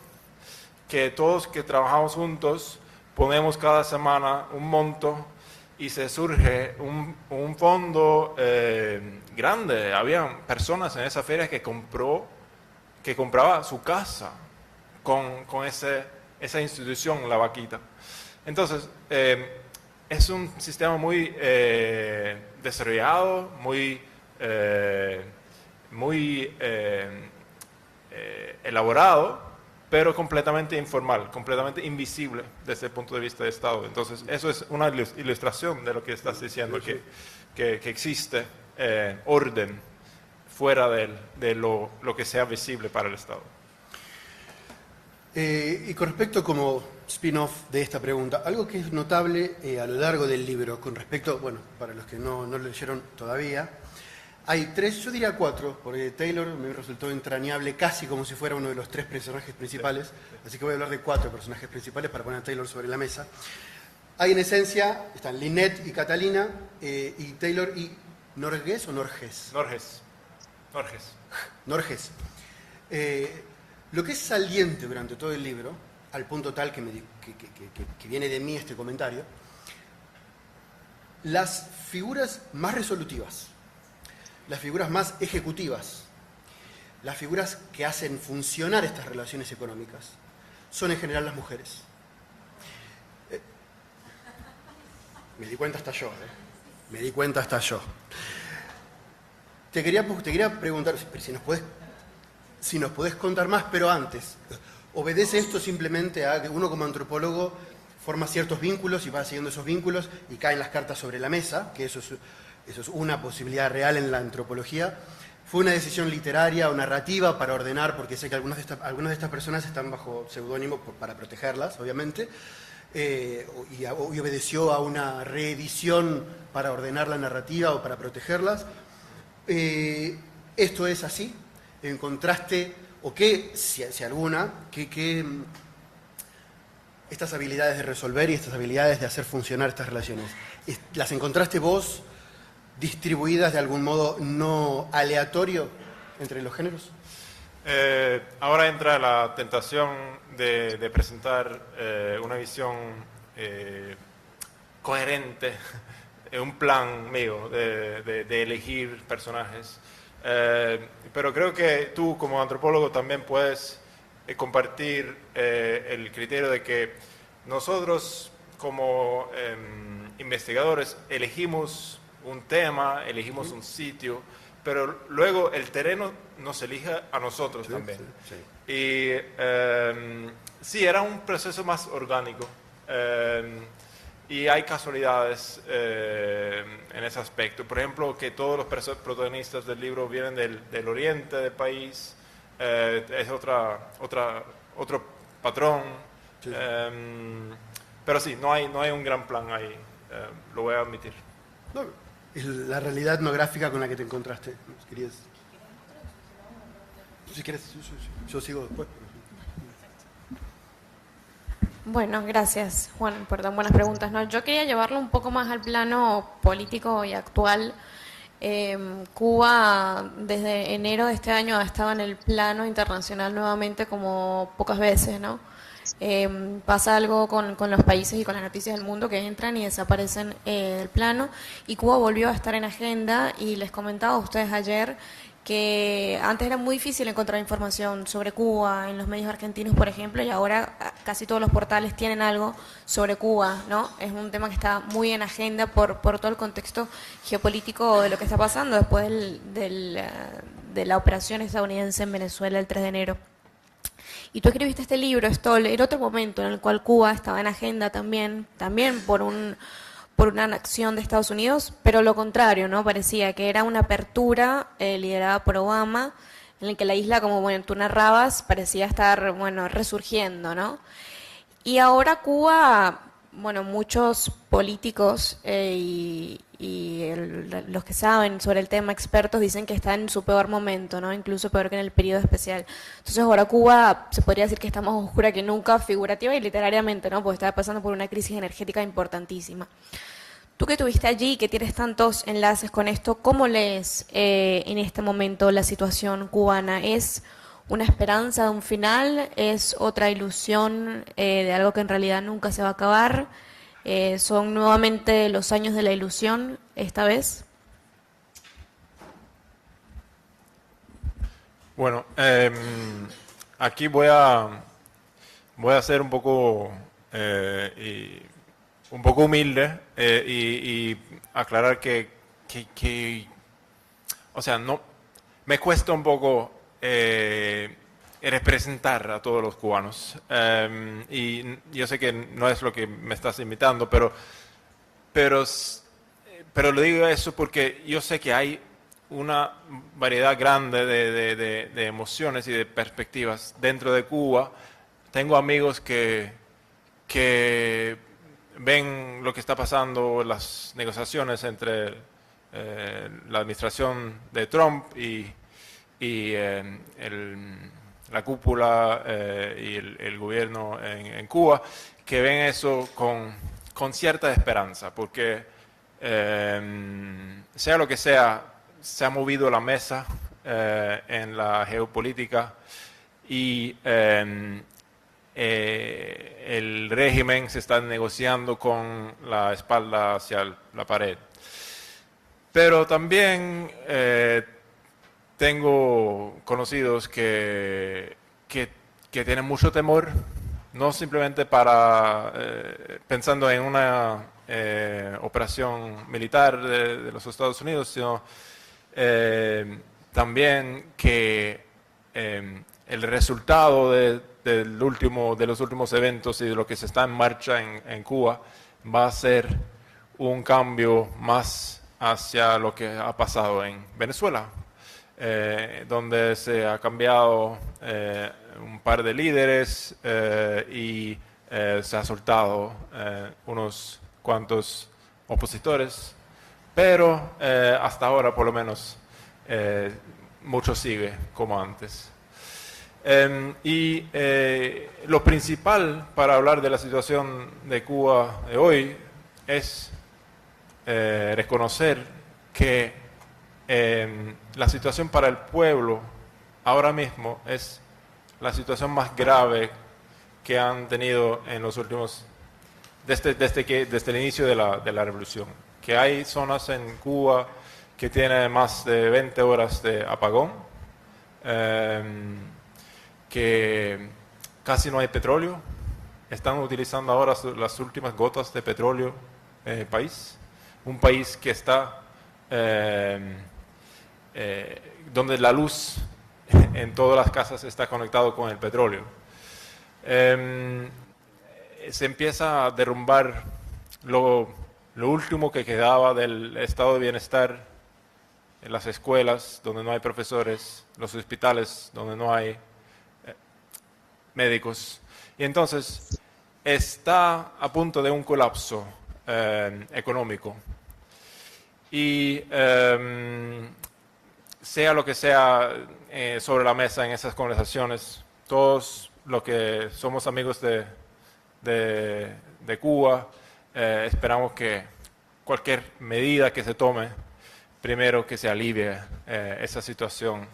que todos que trabajamos juntos ponemos cada semana un monto y se surge un fondo grande. Había personas en esa feria que compraba su casa con esa institución, La Vaquita. Entonces, es un sistema muy desarrollado, muy elaborado, pero completamente informal, completamente invisible desde el punto de vista del Estado. Entonces, eso es una ilustración de lo que estás diciendo, que existe orden fuera de lo que sea visible para el Estado. Y con respecto como spin-off de esta pregunta, algo que es notable a lo largo del libro, con respecto, bueno, para los que no lo leyeron todavía, hay 3, yo diría 4, porque Taylor me resultó entrañable casi como si fuera uno de los 3 personajes principales, así que voy a hablar de 4 personajes principales para poner a Taylor sobre la mesa. Hay en esencia, están Lynette y Catalina, y Taylor y ¿Norges o Norges? Norges. Lo que es saliente durante todo el libro, al punto tal que viene de mí este comentario, las figuras más resolutivas, las figuras más ejecutivas, las figuras que hacen funcionar estas relaciones económicas, son en general las mujeres. Me di cuenta hasta yo. Te quería preguntar si nos podés contar más, pero antes, ¿obedece esto simplemente a que uno como antropólogo forma ciertos vínculos y va siguiendo esos vínculos y caen las cartas sobre la mesa, que eso es una posibilidad real en la antropología, ¿Fue una decisión literaria o narrativa para ordenar? Porque sé que algunas de estas personas están bajo seudónimo para protegerlas, obviamente, y obedeció a una reedición para ordenar la narrativa o para protegerlas. ¿Esto es así? ¿Encontraste, o qué, si alguna, estas habilidades de resolver y estas habilidades de hacer funcionar estas relaciones, las encontraste vos distribuidas de algún modo no aleatorio entre los géneros? Ahora entra la tentación de presentar una visión coherente, un plan mío de elegir personajes. Pero creo que tú como antropólogo también puedes compartir el criterio de que nosotros como investigadores elegimos un tema, elegimos un sitio, pero luego el terreno nos elige a nosotros también. Y sí, era un proceso más orgánico. Y hay casualidades en ese aspecto. Por ejemplo, que todos los protagonistas del libro vienen del oriente del país. Es otro patrón. Sí. Pero sí, no hay un gran plan ahí. Lo voy a admitir. No, es la realidad etnográfica con la que te encontraste. ¿Querías? Si quieres, yo sigo después. Bueno, gracias, Juan, por tan buenas preguntas, ¿no? Yo quería llevarlo un poco más al plano político y actual. Cuba desde enero de este año ha estado en el plano internacional nuevamente como pocas veces, ¿no? Pasa algo con los países y con las noticias del mundo que entran y desaparecen del plano, y Cuba volvió a estar en agenda. Y les comentaba a ustedes ayer que antes era muy difícil encontrar información sobre Cuba en los medios argentinos, por ejemplo, y ahora casi todos los portales tienen algo sobre Cuba, ¿no? Es un tema que está muy en agenda por todo el contexto geopolítico de lo que está pasando después de la operación estadounidense en Venezuela el 3 de enero. Y tú escribiste este libro, Stoll, en otro momento en el cual Cuba estaba en agenda también por una acción de Estados Unidos, pero lo contrario, ¿no? Parecía que era una apertura liderada por Obama, en el que la isla, como bueno, tú narrabas, parecía estar, bueno, resurgiendo, ¿no? Y ahora Cuba, bueno, muchos políticos los que saben sobre el tema, expertos, dicen que está en su peor momento, ¿no? Incluso peor que en el periodo especial. Entonces ahora Cuba se podría decir que está más oscura que nunca, figurativa y literariamente, ¿no? Porque está pasando por una crisis energética importantísima. Tú que estuviste allí, que tienes tantos enlaces con esto, ¿cómo lees en este momento la situación cubana? ¿Es una esperanza de un final? ¿Es otra ilusión de algo que en realidad nunca se va a acabar? ¿Son nuevamente los años de la ilusión esta vez? Bueno, aquí voy a ser un poco humilde y aclarar que o sea, no me cuesta un poco representar a todos los cubanos, y yo sé que no es lo que me estás invitando, pero lo digo eso porque yo sé que hay una variedad grande de emociones y de perspectivas dentro de Cuba. Tengo amigos que ven lo que está pasando en las negociaciones entre la administración de Trump y la cúpula y el gobierno en Cuba, que ven eso con cierta esperanza, porque sea lo que sea, se ha movido la mesa en la geopolítica y el régimen se está negociando con la espalda hacia la pared. Pero también tengo conocidos que tienen mucho temor, no simplemente pensando en una operación militar de los Estados Unidos, sino también que el resultado de los últimos eventos y de lo que se está en marcha en Cuba va a ser un cambio más hacia lo que ha pasado en Venezuela. donde se ha cambiado un par de líderes y se ha soltado unos cuantos opositores, pero hasta ahora por lo menos mucho sigue como antes. Lo principal para hablar de la situación de Cuba de hoy es reconocer que la situación para el pueblo ahora mismo es la situación más grave que han tenido en los últimos, desde el inicio de la revolución. Que hay zonas en Cuba que tienen más de 20 horas de apagón, que casi no hay petróleo. Están utilizando ahora las últimas gotas de petróleo en el país. Un país que está donde la luz en todas las casas está conectado con el petróleo. Se empieza a derrumbar lo último que quedaba del estado de bienestar en las escuelas donde no hay profesores, los hospitales donde no hay médicos. Y entonces está a punto de un colapso económico. Y sea lo que sea sobre la mesa en esas conversaciones, todos los que somos amigos de Cuba, esperamos que cualquier medida que se tome, primero que se alivie esa situación.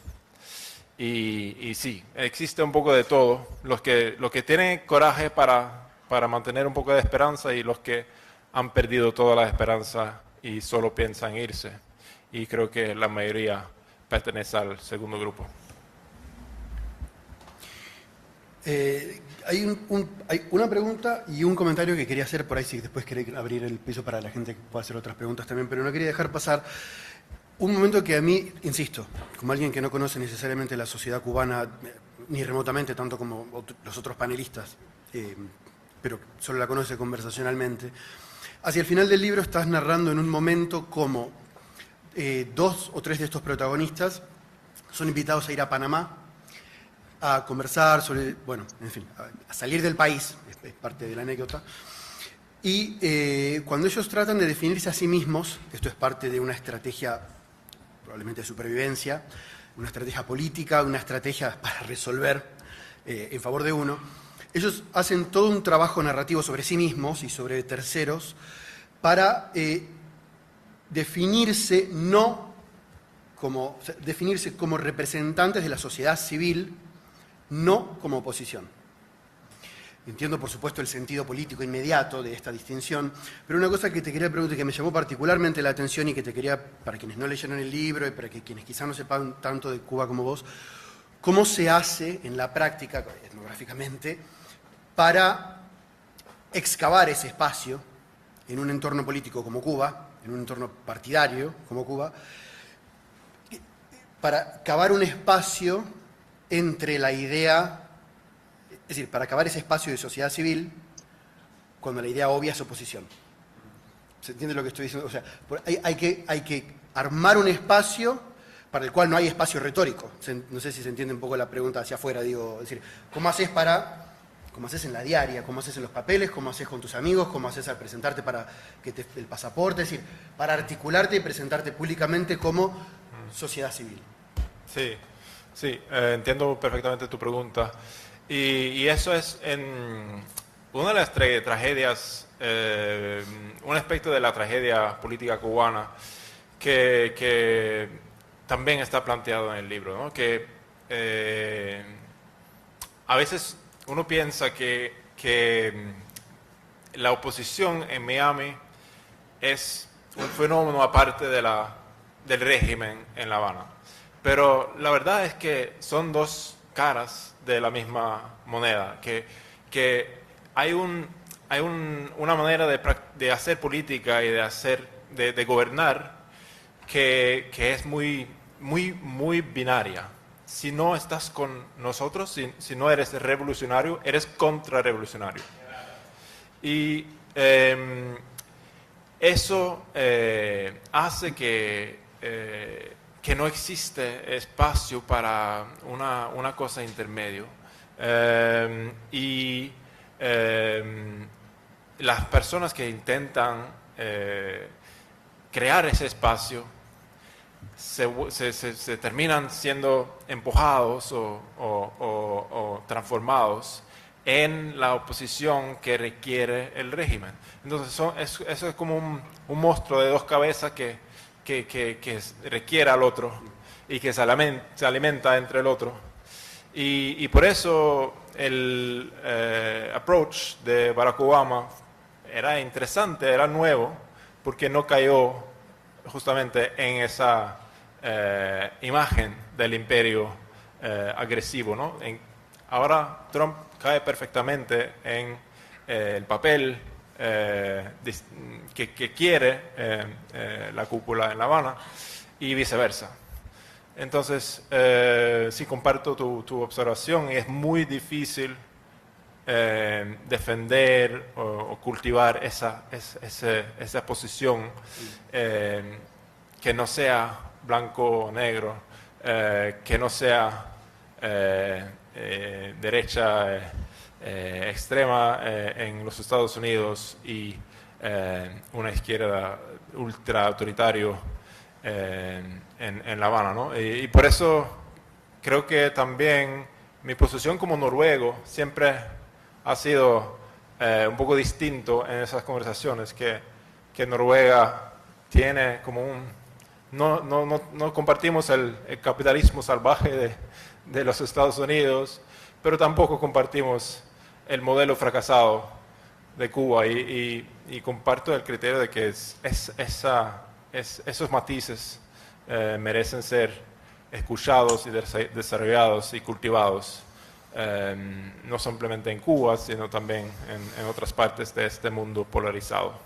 Y sí, existe un poco de todo. Los que tienen coraje para mantener un poco de esperanza y los que han perdido toda la esperanza y solo piensan irse. Y creo que la mayoría pertenece al segundo grupo. Hay una pregunta y un comentario que quería hacer por ahí, si después queréis abrir el piso para la gente que pueda hacer otras preguntas también, pero no quería dejar pasar un momento que a mí, insisto, como alguien que no conoce necesariamente la sociedad cubana, ni remotamente, tanto como los otros panelistas, pero solo la conoce conversacionalmente, hacia el final del libro estás narrando en un momento como 2 o 3 de estos protagonistas son invitados a ir a Panamá a conversar sobre, bueno, en fin, a salir del país, es parte de la anécdota. Y cuando ellos tratan de definirse a sí mismos, esto es parte de una estrategia probablemente de supervivencia, una estrategia política, una estrategia para resolver en favor de uno, ellos hacen todo un trabajo narrativo sobre sí mismos y sobre terceros para definirse como representantes de la sociedad civil, no como oposición. Entiendo, por supuesto, el sentido político inmediato de esta distinción, pero una cosa que te quería preguntar, que me llamó particularmente la atención y que te quería, para quienes no leyeron el libro y para quienes quizás no sepan tanto de Cuba como vos, ¿cómo se hace en la práctica, etnográficamente, para excavar ese espacio en un entorno político como Cuba, en un entorno partidario como Cuba, para cavar un espacio entre la idea, es decir, para cavar ese espacio de sociedad civil cuando la idea obvia es oposición? ¿Se entiende lo que estoy diciendo? O sea, hay que armar un espacio para el cual no hay espacio retórico. No sé si se entiende un poco la pregunta hacia afuera, digo, es decir, ¿cómo haces en la diaria? ¿Cómo haces en los papeles? ¿Cómo haces con tus amigos? ¿Cómo haces al presentarte para que el pasaporte? Es decir, para articularte y presentarte públicamente como sociedad civil. Sí, entiendo perfectamente tu pregunta. Y eso es una de las tragedias, un aspecto de la tragedia política cubana que también está planteado en el libro, ¿no? Que a veces uno piensa que la oposición en Miami es un fenómeno aparte del régimen en La Habana. Pero la verdad es que son dos caras de la misma moneda, que hay una manera de hacer política y de gobernar que es muy binaria. Si no estás con nosotros, si no eres revolucionario, eres contrarrevolucionario. Y eso hace que que no existe espacio para una cosa intermedio. Y las personas que intentan crear ese espacio se terminan siendo empujados o transformados en la oposición que requiere el régimen. Entonces eso es como un monstruo de dos cabezas que requiere al otro y que se alimenta entre el otro. Y por eso el approach de Barack Obama era interesante, era nuevo, porque no cayó justamente en esa imagen del imperio agresivo, ¿no? Ahora Trump cae perfectamente en el papel que quiere la cúpula en La Habana y viceversa. Entonces, sí comparto tu observación y es muy difícil defender o cultivar esa posición que no sea blanco o negro, que no sea derecha extrema en los Estados Unidos y una izquierda ultra autoritario en La Habana, ¿no? Y por eso creo que también mi posición como noruego siempre ha sido un poco distinto en esas conversaciones, que Noruega tiene como no compartimos el capitalismo salvaje de los Estados Unidos, pero tampoco compartimos el modelo fracasado de Cuba y comparto el criterio de que esos matices merecen ser escuchados y desarrollados y cultivados, no simplemente en Cuba, sino también en otras partes de este mundo polarizado.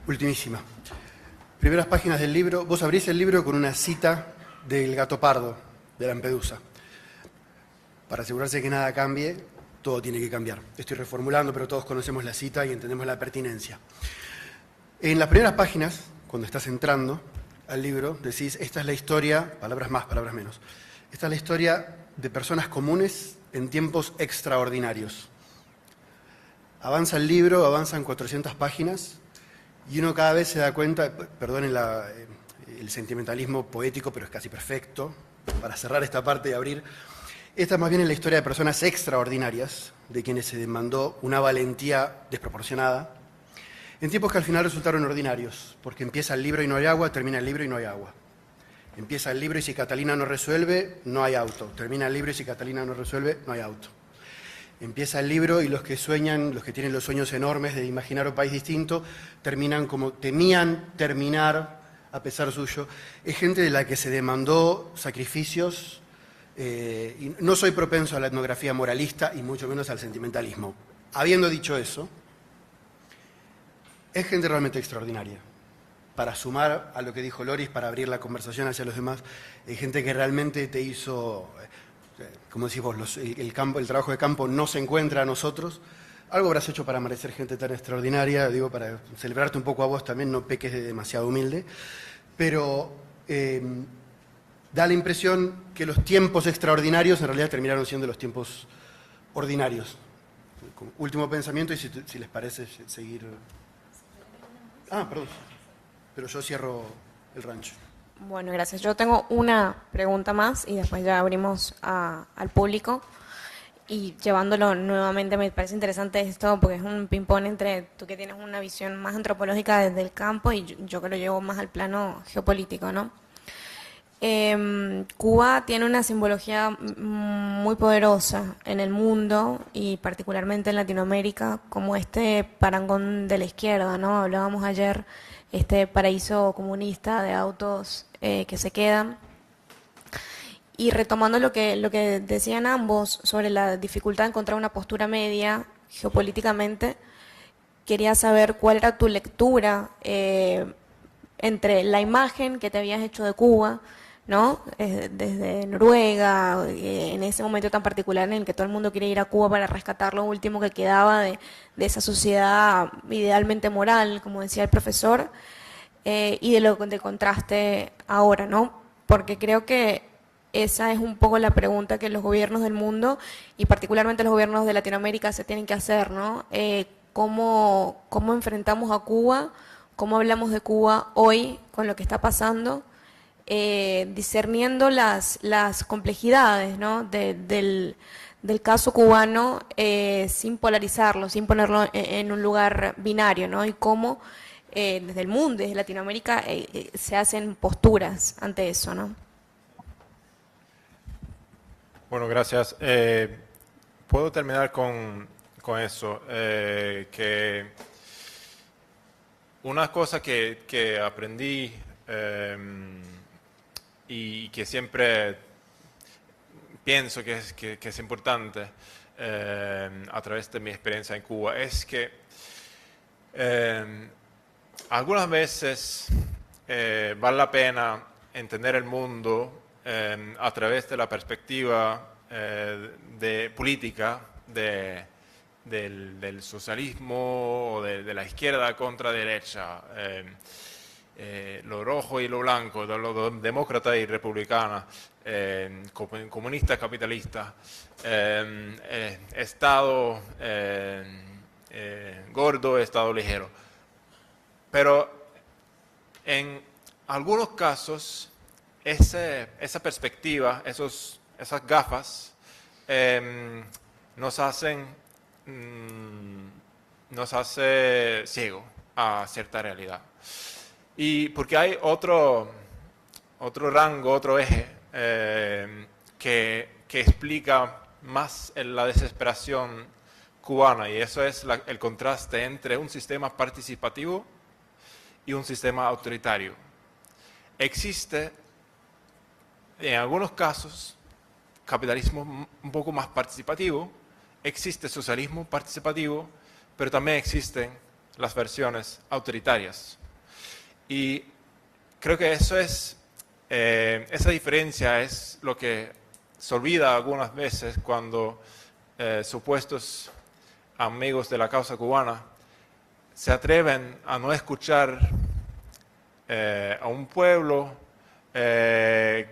Ultimísima. Primeras páginas del libro. Vos abrís el libro con una cita del Gato Pardo, de Lampedusa. Para asegurarse que nada cambie, todo tiene que cambiar. Estoy reformulando, pero todos conocemos la cita y entendemos la pertinencia. En las primeras páginas, cuando estás entrando al libro, decís, esta es la historia, palabras más, palabras menos, esta es la historia de personas comunes en tiempos extraordinarios. Avanza el libro, avanzan 400 páginas, y uno cada vez se da cuenta, perdonen el sentimentalismo poético, pero es casi perfecto, para cerrar esta parte y abrir. Esta más bien es la historia de personas extraordinarias, de quienes se demandó una valentía desproporcionada, en tiempos que al final resultaron ordinarios, porque empieza el libro y no hay agua, termina el libro y no hay agua. Empieza el libro y si Catalina no resuelve, no hay auto. Termina el libro y si Catalina no resuelve, no hay auto. Empieza el libro y los que sueñan, los que tienen los sueños enormes de imaginar un país distinto, terminan como temían terminar a pesar suyo. Es gente de la que se demandó sacrificios, y no soy propenso a la etnografía moralista y mucho menos al sentimentalismo. Habiendo dicho eso, es gente realmente extraordinaria. Para sumar a lo que dijo Loris, para abrir la conversación hacia los demás, es gente que realmente te hizo, como decís vos, el trabajo de campo no se encuentra a nosotros. Algo habrás hecho para merecer gente tan extraordinaria, digo, para celebrarte un poco a vos también, no peques de demasiado humilde, pero da la impresión que los tiempos extraordinarios en realidad terminaron siendo los tiempos ordinarios. Como último pensamiento y si les parece seguir... perdón, pero yo cierro el rancho. Bueno, gracias. Yo tengo una pregunta más y después ya abrimos al público. Y llevándolo nuevamente, me parece interesante esto porque es un ping-pong entre tú que tienes una visión más antropológica desde el campo y yo que lo llevo más al plano geopolítico, ¿no? Cuba tiene una simbología muy poderosa en el mundo y particularmente en Latinoamérica como este parangón de la izquierda, ¿no? Hablábamos ayer este paraíso comunista de autos que se quedan. Y retomando lo que decían ambos sobre la dificultad de encontrar una postura media geopolíticamente, quería saber cuál era tu lectura entre la imagen que te habías hecho de Cuba, ¿no? Desde Noruega, en ese momento tan particular en el que todo el mundo quiere ir a Cuba para rescatar lo último que quedaba de esa sociedad idealmente moral, como decía el profesor, y de lo de contraste ahora, ¿no? Porque creo que esa es un poco la pregunta que los gobiernos del mundo y particularmente los gobiernos de Latinoamérica se tienen que hacer, ¿no? ¿Cómo enfrentamos a Cuba? ¿Cómo hablamos de Cuba hoy con lo que está pasando? Discerniendo las complejidades, ¿no? del caso cubano sin polarizarlo, sin ponerlo en un lugar binario, ¿no? Y cómo desde el mundo, desde Latinoamérica, se hacen posturas ante eso, ¿no? Bueno, gracias. Puedo terminar con eso, que una cosa que aprendí y que siempre pienso que es importante a través de mi experiencia en Cuba es que algunas veces vale la pena entender el mundo a través de la perspectiva de política del socialismo o de la izquierda contra derecha, lo rojo y lo blanco, lo demócrata y republicana, comunista, capitalista, estado gordo, estado ligero. Pero en algunos casos esa perspectiva, esas gafas nos hace ciego a cierta realidad. Y porque hay otro rango, otro eje que explica más la desesperación cubana, y eso es el contraste entre un sistema participativo y un sistema autoritario. Existe, en algunos casos, capitalismo un poco más participativo, existe socialismo participativo, pero también existen las versiones autoritarias. Y creo que esa diferencia es lo que se olvida algunas veces cuando supuestos amigos de la causa cubana se atreven a no escuchar a un pueblo que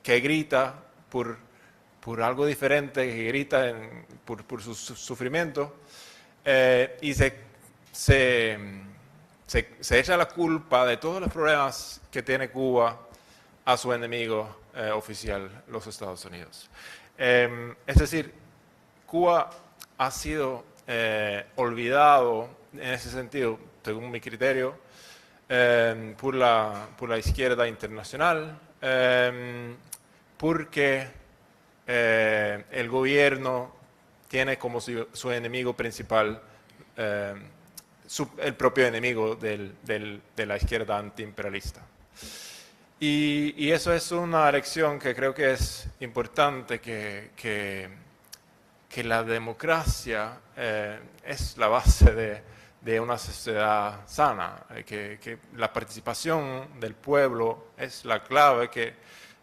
grita por algo diferente, que grita por su sufrimiento, y se echa la culpa de todos los problemas que tiene Cuba a su enemigo oficial, los Estados Unidos. Es decir, Cuba ha sido olvidado en ese sentido, según mi criterio, por la izquierda internacional, porque el gobierno tiene como su enemigo principal el propio enemigo de la izquierda antiimperialista. Y eso es una lección que creo que es importante, que la democracia es la base de una sociedad sana, que la participación del pueblo es la clave, que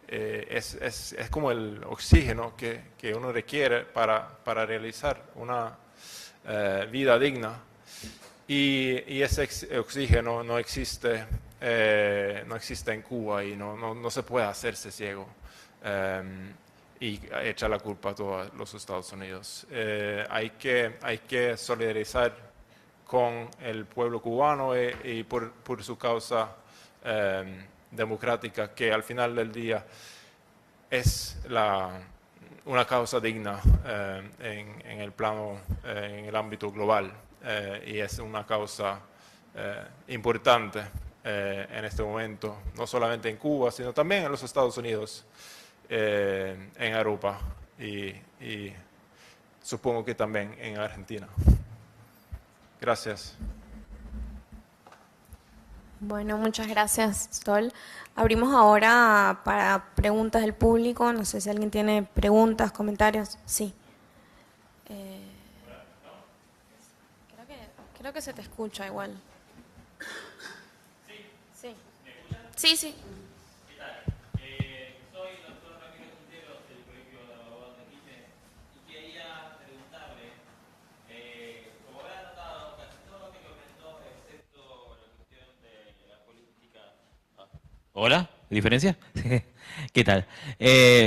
es como el oxígeno que uno requiere para realizar una vida digna. Y ese oxígeno no existe en Cuba, y no se puede hacerse ciego y echar la culpa a todos los Estados Unidos. Hay que solidarizar con el pueblo cubano y por su causa democrática, que al final del día es una causa digna en el plano, en el ámbito global, y es una causa importante en este momento, no solamente en Cuba, sino también en los Estados Unidos, en Europa y supongo que también en Argentina. Gracias. Bueno, muchas gracias, Stol. Abrimos ahora para preguntas del público. No sé si alguien tiene preguntas, comentarios. Sí. Creo que se te escucha igual. Sí. Sí, sí. Como habrá notado, casi todo lo que comentó, excepto la cuestión de la Hola, ¿diferencia? ¿Qué tal?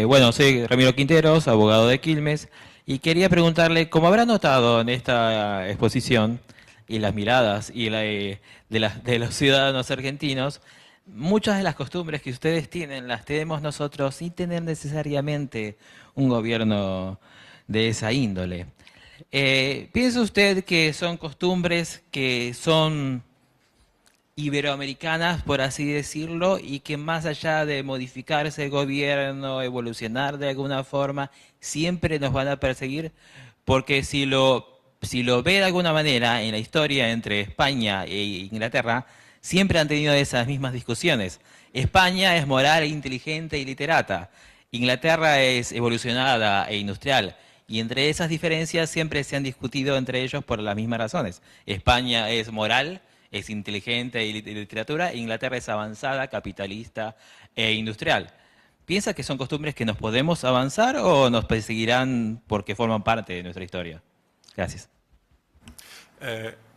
Bueno, soy Ramiro Quinteros, abogado de Quilmes, y quería preguntarle, como habrá notado en esta exposición y las miradas y de los ciudadanos argentinos, muchas de las costumbres que ustedes tienen las tenemos nosotros sin tener necesariamente un gobierno de esa índole. ¿Piensa usted que son costumbres que son iberoamericanas, por así decirlo, y que más allá de modificarse el gobierno, evolucionar de alguna forma, siempre nos van a perseguir? Porque si lo ve de alguna manera en la historia entre España e Inglaterra, siempre han tenido esas mismas discusiones. España es moral, inteligente y literata. Inglaterra es evolucionada e industrial. Y entre esas diferencias siempre se han discutido entre ellos por las mismas razones. España es moral, es inteligente y literatura, e Inglaterra es avanzada, capitalista e industrial. ¿Piensa que son costumbres que nos podemos avanzar o nos perseguirán porque forman parte de nuestra historia? Gracias.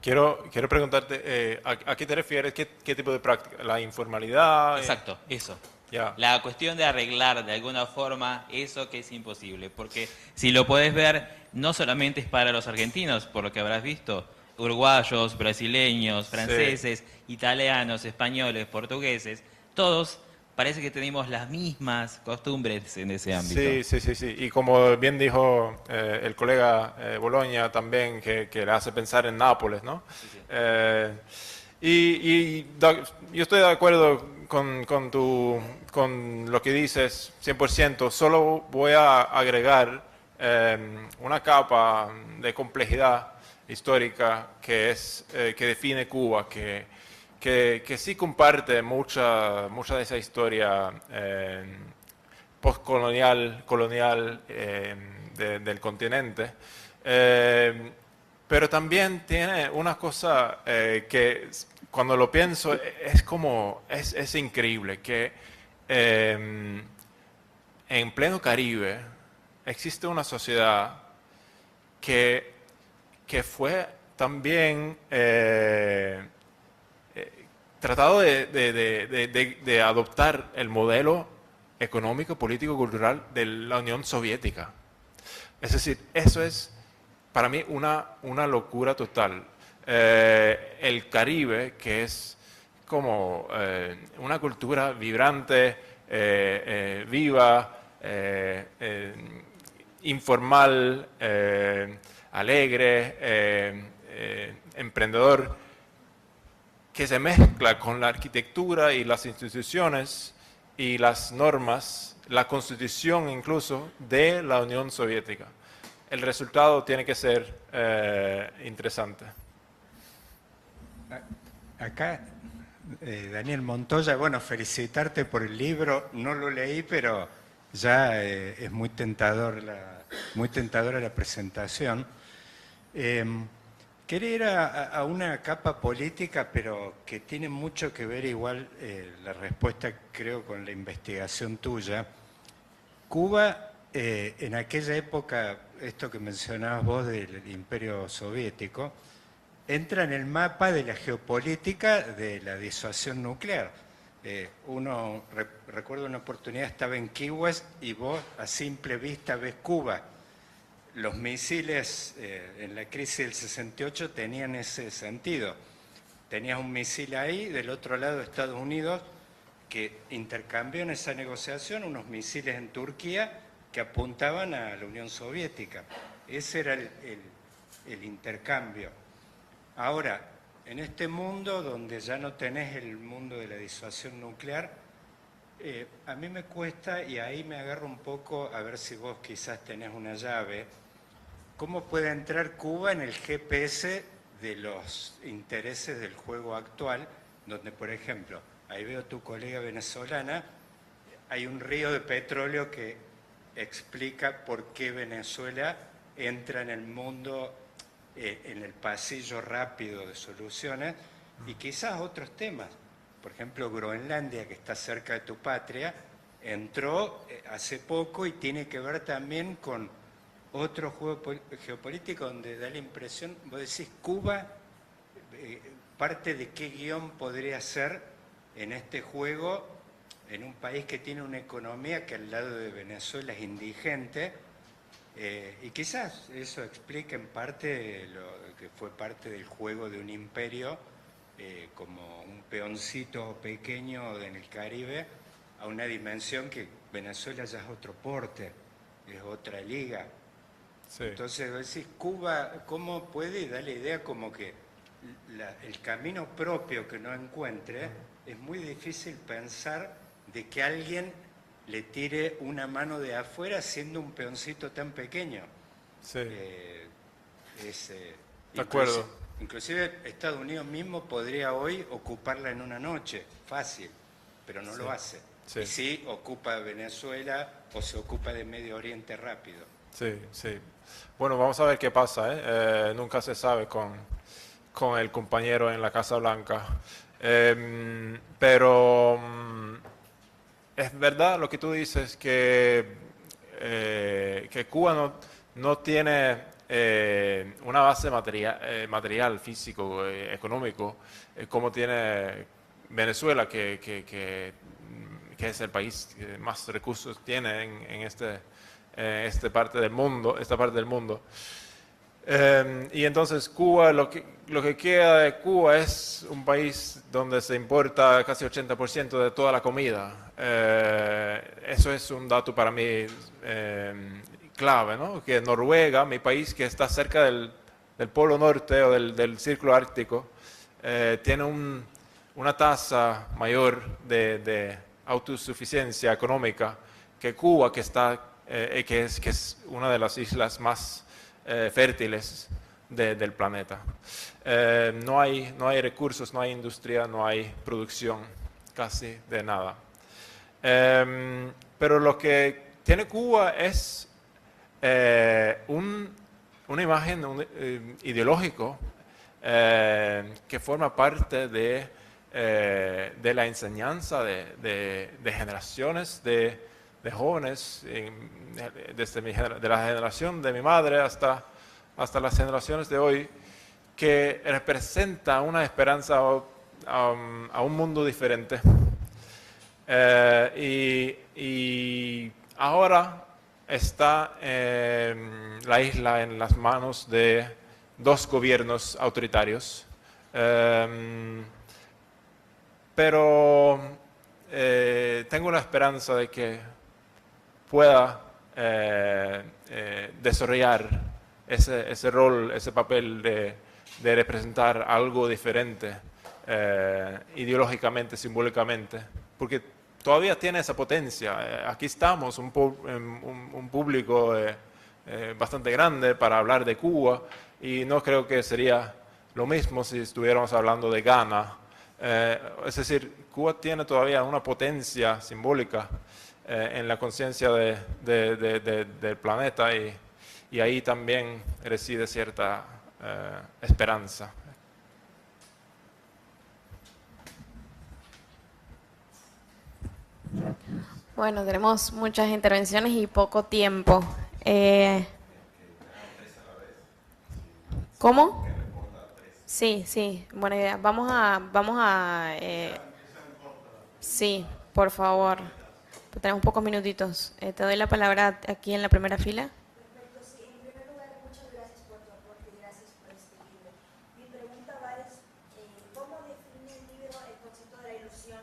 Quiero preguntarte, ¿a qué te refieres? ¿Qué tipo de práctica? ¿La informalidad? Exacto, eso. Ya. La cuestión de arreglar de alguna forma eso que es imposible, porque si lo podés ver, no solamente es para los argentinos, por lo que habrás visto, uruguayos, brasileños, franceses, italianos, españoles, portugueses, todos parece que tenemos las mismas costumbres en ese ámbito. Sí. Y como bien dijo el colega Bologna también, que le hace pensar en Nápoles, ¿no? Sí. Yo estoy de acuerdo con lo que dices 100%. Solo voy a agregar una capa de complejidad histórica que define Cuba, que sí comparte mucha de esa historia postcolonial, colonial del continente. Pero también tiene una cosa que cuando lo pienso es increíble, que en pleno Caribe existe una sociedad que fue también tratado de adoptar el modelo económico, político, cultural de la Unión Soviética. Es decir, eso es para mí una locura total. El Caribe, que es como una cultura vibrante, viva, informal, alegre, emprendedor, que se mezcla con la arquitectura y las instituciones y las normas, la constitución incluso de la Unión Soviética. El resultado tiene que ser interesante. Acá, Daniel Montoya, bueno, felicitarte por el libro. No lo leí, pero ya es muy tentadora la presentación. Quería ir a una capa política, pero que tiene mucho que ver igual la respuesta, creo, con la investigación tuya. Cuba, en aquella época, esto que mencionabas vos del Imperio Soviético, entra en el mapa de la geopolítica de la disuasión nuclear. Recuerdo una oportunidad, estaba en Key West y vos a simple vista ves Cuba. Los misiles en la crisis del 68 tenían ese sentido. Tenías un misil ahí, del otro lado Estados Unidos, que intercambió en esa negociación unos misiles en Turquía que apuntaban a la Unión Soviética. Ese era el intercambio. Ahora, en este mundo donde ya no tenés el mundo de la disuasión nuclear, a mí me cuesta, y ahí me agarro un poco, a ver si vos quizás tenés una llave, ¿cómo puede entrar Cuba en el GPS de los intereses del juego actual, donde, por ejemplo, ahí veo tu colega venezolana, hay un río de petróleo que explica por qué Venezuela entra en el mundo, en el pasillo rápido de soluciones, y quizás otros temas. Por ejemplo, Groenlandia, que está cerca de tu patria, entró hace poco y tiene que ver también con otro juego geopolítico donde da la impresión, vos decís, Cuba, parte de qué guión podría ser en este juego en un país que tiene una economía que al lado de Venezuela es indigente, y quizás eso explique en parte lo que fue parte del juego de un imperio, como un peoncito pequeño en el Caribe, a una dimensión que Venezuela ya es otro porte, es otra liga. Sí. Entonces, vos decís, Cuba, ¿cómo puede dar la idea como que el camino propio que no encuentre? Es muy difícil pensar de que alguien le tire una mano de afuera siendo un peoncito tan pequeño. Sí. De acuerdo. Inclusive Estados Unidos mismo podría hoy ocuparla en una noche, fácil, pero no lo hace. Sí. Y sí ocupa Venezuela o se ocupa de Medio Oriente rápido. Sí, sí. Bueno, vamos a ver qué pasa, ¿eh? Nunca se sabe con el compañero en la Casa Blanca. Pero es verdad lo que tú dices, que Cuba no tiene una base material, físico, económico, como tiene Venezuela, que es el país que más recursos tiene en esta parte del mundo. Y entonces Cuba, lo que queda de Cuba es un país donde se importa casi 80% de toda la comida. Eso es un dato para mí clave, ¿no? Que Noruega, mi país que está cerca del Polo Norte o del Círculo Ártico, tiene una tasa mayor de autosuficiencia económica que Cuba, que es una de las islas más fértiles del planeta. No hay recursos, no hay industria, no hay producción casi de nada. Pero lo que tiene Cuba es una imagen ideológico que forma parte de la enseñanza de generaciones de jóvenes, de la generación de mi madre hasta las generaciones de hoy, que representa una esperanza a un mundo diferente. Y ahora está la isla en las manos de dos gobiernos autoritarios. Pero tengo la esperanza de que pueda desarrollar ese rol, ese papel de representar algo diferente, ideológicamente, simbólicamente, porque todavía tiene esa potencia. Aquí estamos, un público bastante grande para hablar de Cuba, y no creo que sería lo mismo si estuviéramos hablando de Ghana. Es decir, Cuba tiene todavía una potencia simbólica en la conciencia del planeta, y ahí también reside cierta esperanza. Bueno, tenemos muchas intervenciones y poco tiempo. ¿Cómo? Sí, buena idea. Vamos a sí, por favor. Tenemos pocos minutitos. Te doy la palabra aquí en la primera fila. Perfecto, sí. En primer lugar, muchas gracias por tu aporte y gracias por este libro. Mi pregunta va es, ¿cómo define el libro el concepto de la ilusión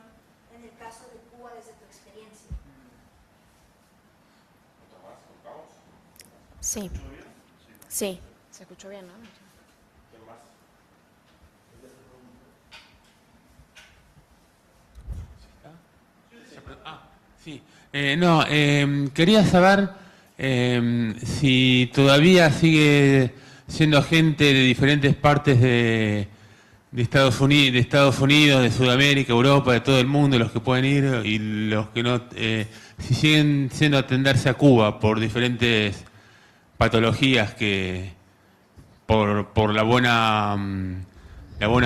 en el caso de Cuba desde tu experiencia? Sí. Sí. ¿Se escuchó bien, no? Sí. Quería saber si todavía sigue siendo gente de diferentes partes de Estados Unidos, de Sudamérica, Europa, de todo el mundo, los que pueden ir y los que no, si siguen siendo atenderse a Cuba por diferentes patologías que por la buena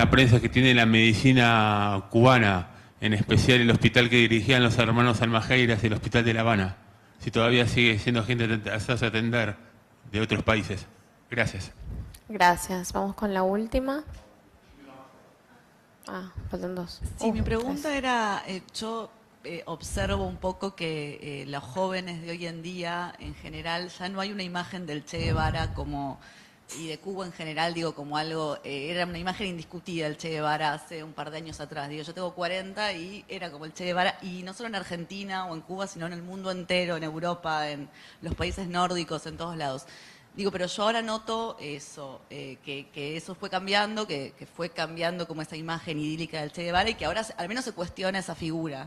prensa que tiene la medicina cubana, en especial el hospital que dirigían los hermanos Almajeiras y el hospital de La Habana, si todavía sigue siendo gente a atender de otros países. Gracias. Gracias. Vamos con la última. Faltan dos. Sí, mi pregunta era, yo observo un poco que los jóvenes de hoy en día, en general, ya no hay una imagen del Che Guevara como, y de Cuba en general, digo, como algo, era una imagen indiscutida el Che Guevara hace un par de años atrás. Digo, yo tengo 40 y era como el Che Guevara, y no solo en Argentina o en Cuba, sino en el mundo entero, en Europa, en los países nórdicos, en todos lados. Digo, pero yo ahora noto eso, que eso fue cambiando, que fue cambiando como esa imagen idílica del Che Guevara y que ahora al menos se cuestiona esa figura.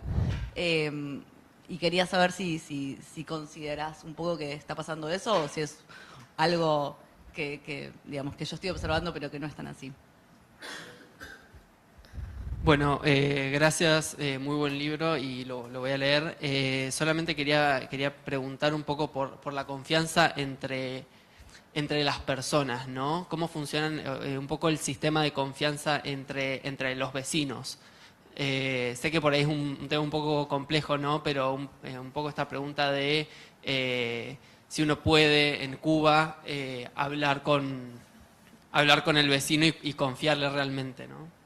Y quería saber si considerás un poco que está pasando eso o si es algo digamos, que yo estoy observando pero que no es tan así. Bueno, gracias, muy buen libro y lo voy a leer. Solamente quería preguntar un poco por la confianza entre las personas, ¿no? ¿Cómo funcionan un poco el sistema de confianza entre los vecinos? Sé que por ahí es un tema un poco complejo, ¿no? Pero un poco esta pregunta de si uno puede en Cuba hablar con el vecino y confiarle realmente, ¿no?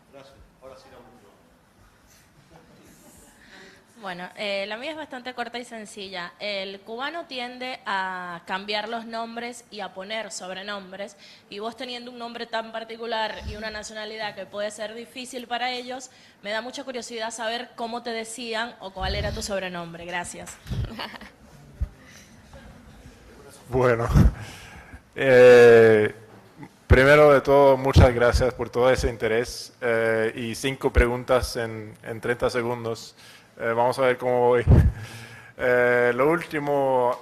Bueno, la mía es bastante corta y sencilla. El cubano tiende a cambiar los nombres y a poner sobrenombres, y vos teniendo un nombre tan particular y una nacionalidad que puede ser difícil para ellos, me da mucha curiosidad saber cómo te decían o cuál era tu sobrenombre. Gracias. Bueno, primero de todo, muchas gracias por todo ese interés y 5 preguntas en 30 segundos. Vamos a ver cómo voy. Lo último,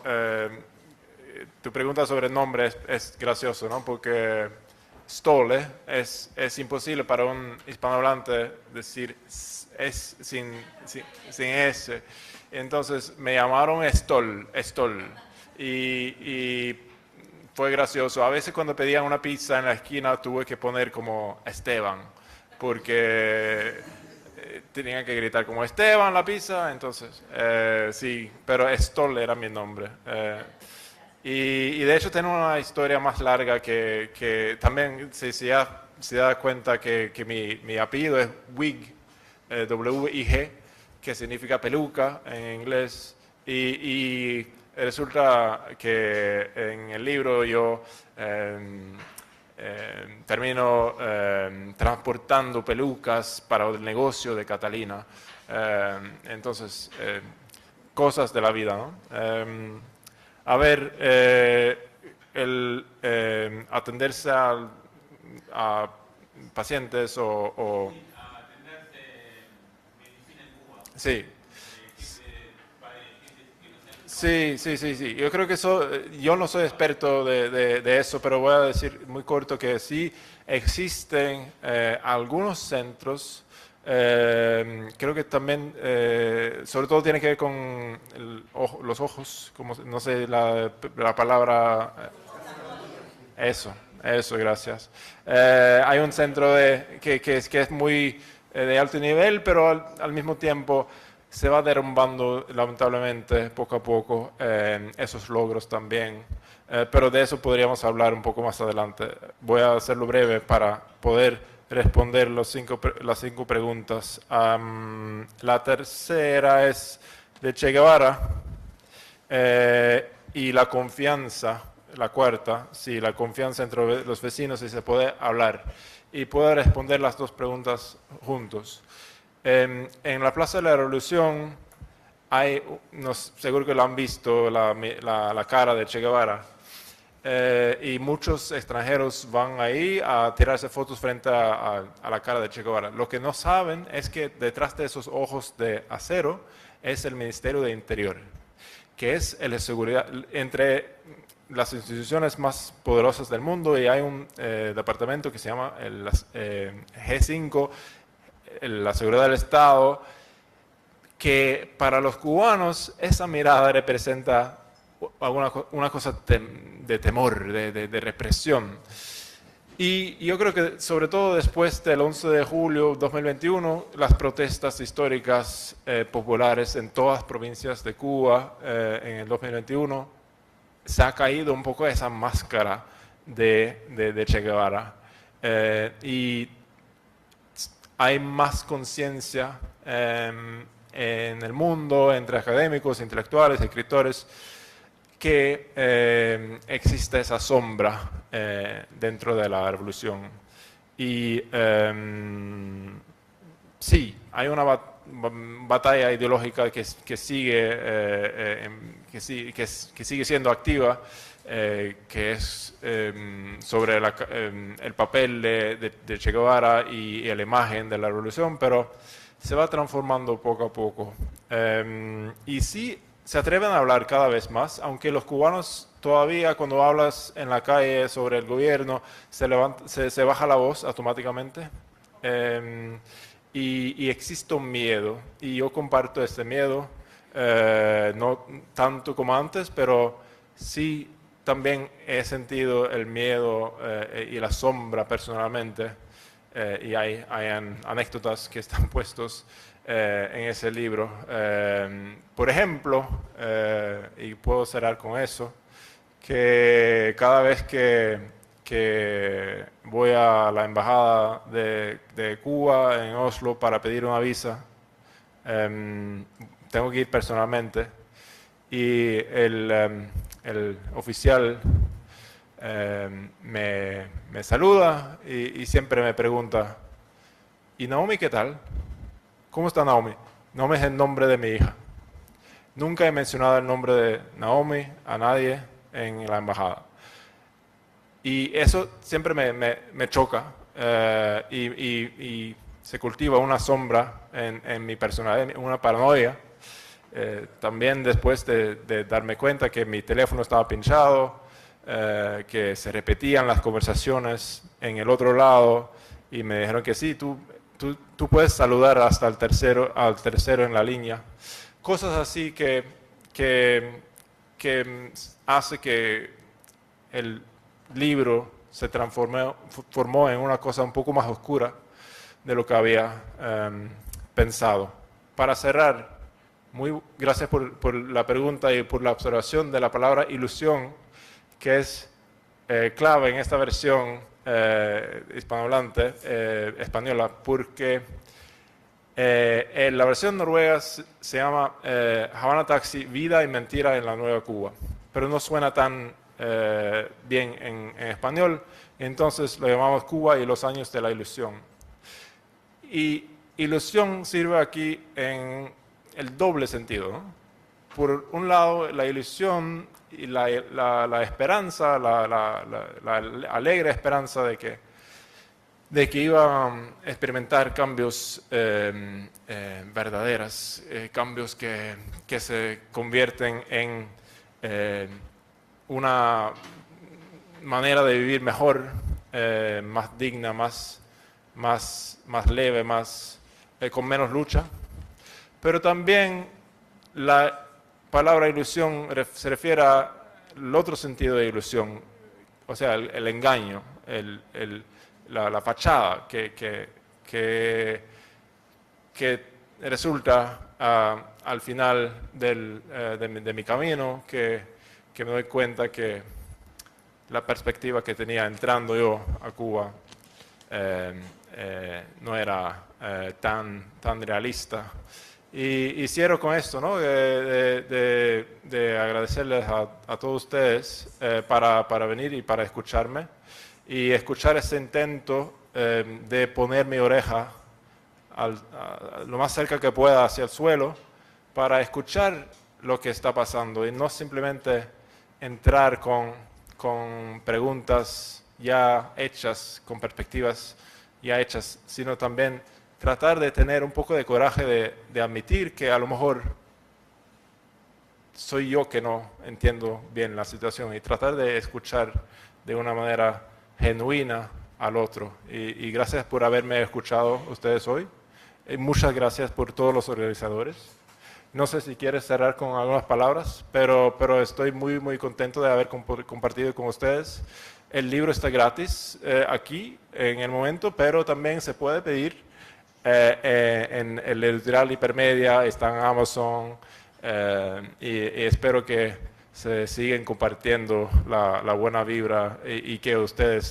tu pregunta sobre el nombre es gracioso, ¿no? Porque Stole es imposible para un hispanohablante decir es sin S. Entonces me llamaron Stol. Y fue gracioso. A veces cuando pedían una pizza en la esquina tuve que poner como Esteban, porque tenían que gritar como Esteban la pizza. Entonces, sí, pero Stol era mi nombre. Y de hecho tengo una historia más larga que también se da cuenta que mi apellido es Wig, W-I-G, que significa peluca en inglés. Y resulta que en el libro yo termino transportando pelucas para el negocio de Catalina. Entonces, cosas de la vida, ¿no? A ver, el atenderse a pacientes o sí. Sí. Yo creo que yo no soy experto de eso, pero voy a decir muy corto que sí existen algunos centros, creo que también, sobre todo tiene que ver con los ojos, como, no sé la palabra, eso, gracias. Hay un centro que es muy de alto nivel, pero al mismo tiempo se va derrumbando lamentablemente poco a poco esos logros también, pero de eso podríamos hablar un poco más adelante. Voy a hacerlo breve para poder responder las 5 preguntas. La tercera es de Che Guevara y la confianza, la cuarta, sí, la confianza entre los vecinos y se puede hablar. Y puedo responder las 2 preguntas juntos. En la Plaza de la Revolución hay, seguro que lo han visto, la cara de Che Guevara, y muchos extranjeros van ahí a tirarse fotos frente a la cara de Che Guevara. Lo que no saben es que detrás de esos ojos de acero es el Ministerio de Interior, que es el de seguridad entre las instituciones más poderosas del mundo, y hay un departamento que se llama el G5, la seguridad del Estado, que para los cubanos esa mirada representa una cosa de temor, de represión. Y yo creo que sobre todo después del 11 de julio 2021, las protestas históricas populares en todas las provincias de Cuba en el 2021, se ha caído un poco esa máscara de Che Guevara. Y hay más conciencia en el mundo, entre académicos, intelectuales, escritores, que existe esa sombra dentro de la revolución. Y sí, hay una batalla ideológica que sigue siendo activa, que es sobre el papel de Che Guevara y la imagen de la revolución, pero se va transformando poco a poco. Y sí, se atreven a hablar cada vez más, aunque los cubanos todavía cuando hablas en la calle sobre el gobierno se baja la voz automáticamente. Y existe un miedo, y yo comparto este miedo, no tanto como antes, pero sí también he sentido el miedo y la sombra personalmente, y hay anécdotas que están puestos en ese libro. Por ejemplo, y puedo cerrar con eso, que cada vez que voy a la embajada de Cuba en Oslo para pedir una visa, tengo que ir personalmente, y el oficial me saluda y siempre me pregunta: ¿y Naomi qué tal? ¿Cómo está Naomi? Naomi es el nombre de mi hija. Nunca he mencionado el nombre de Naomi a nadie en la embajada. Y eso siempre me choca, y se cultiva una sombra en mi personalidad, una paranoia. También después de darme cuenta que mi teléfono estaba pinchado, que se repetían las conversaciones en el otro lado, y me dijeron que sí, tú puedes saludar hasta al tercero en la línea. Cosas así que hace que el libro se formó en una cosa un poco más oscura de lo que había pensado. Para cerrar, gracias por la pregunta y por la observación de la palabra ilusión, que es clave en esta versión hispanohablante, española, porque la versión noruega se llama Havana Taxi, Vida y Mentira en la Nueva Cuba, pero no suena tan bien en español, entonces lo llamamos Cuba y los años de la ilusión. Y ilusión sirve aquí en el doble sentido, ¿no? Por un lado, la ilusión y la esperanza, la alegre esperanza de que iba a experimentar cambios verdaderos, cambios que se convierten en una manera de vivir mejor, más digna, más leve, con menos lucha. Pero también la palabra ilusión se refiere al otro sentido de ilusión, o sea, el engaño, la fachada que resulta al final de mi camino, que me doy cuenta que la perspectiva que tenía entrando yo a Cuba no era tan realista. Y cierro con esto, ¿no? de agradecerles a todos ustedes para venir y para escucharme, y escuchar ese intento de poner mi oreja lo más cerca que pueda hacia el suelo, para escuchar lo que está pasando y no simplemente entrar con preguntas ya hechas, con perspectivas ya hechas, sino también tratar de tener un poco de coraje de admitir que a lo mejor soy yo que no entiendo bien la situación, y tratar de escuchar de una manera genuina al otro. Y gracias por haberme escuchado ustedes hoy. Y muchas gracias por todos los organizadores. No sé si quieres cerrar con algunas palabras, pero estoy muy contento de haber compartido con ustedes. El libro está gratis aquí en el momento, pero también se puede pedir en el editorial Hipermedia, está en Amazon, y espero que se sigan compartiendo la buena vibra, y que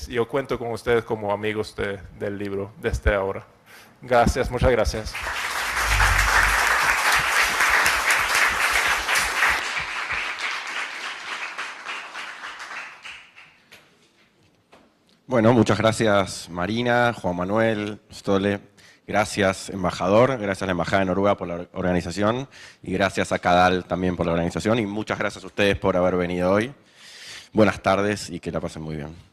yo cuento con ustedes como amigos del libro desde ahora. Gracias, muchas gracias. Bueno, muchas gracias Marina, Juan Manuel, Ståle, gracias embajador, gracias a la Embajada de Noruega por la organización y gracias a Cadal también por la organización y muchas gracias a ustedes por haber venido hoy. Buenas tardes y que la pasen muy bien.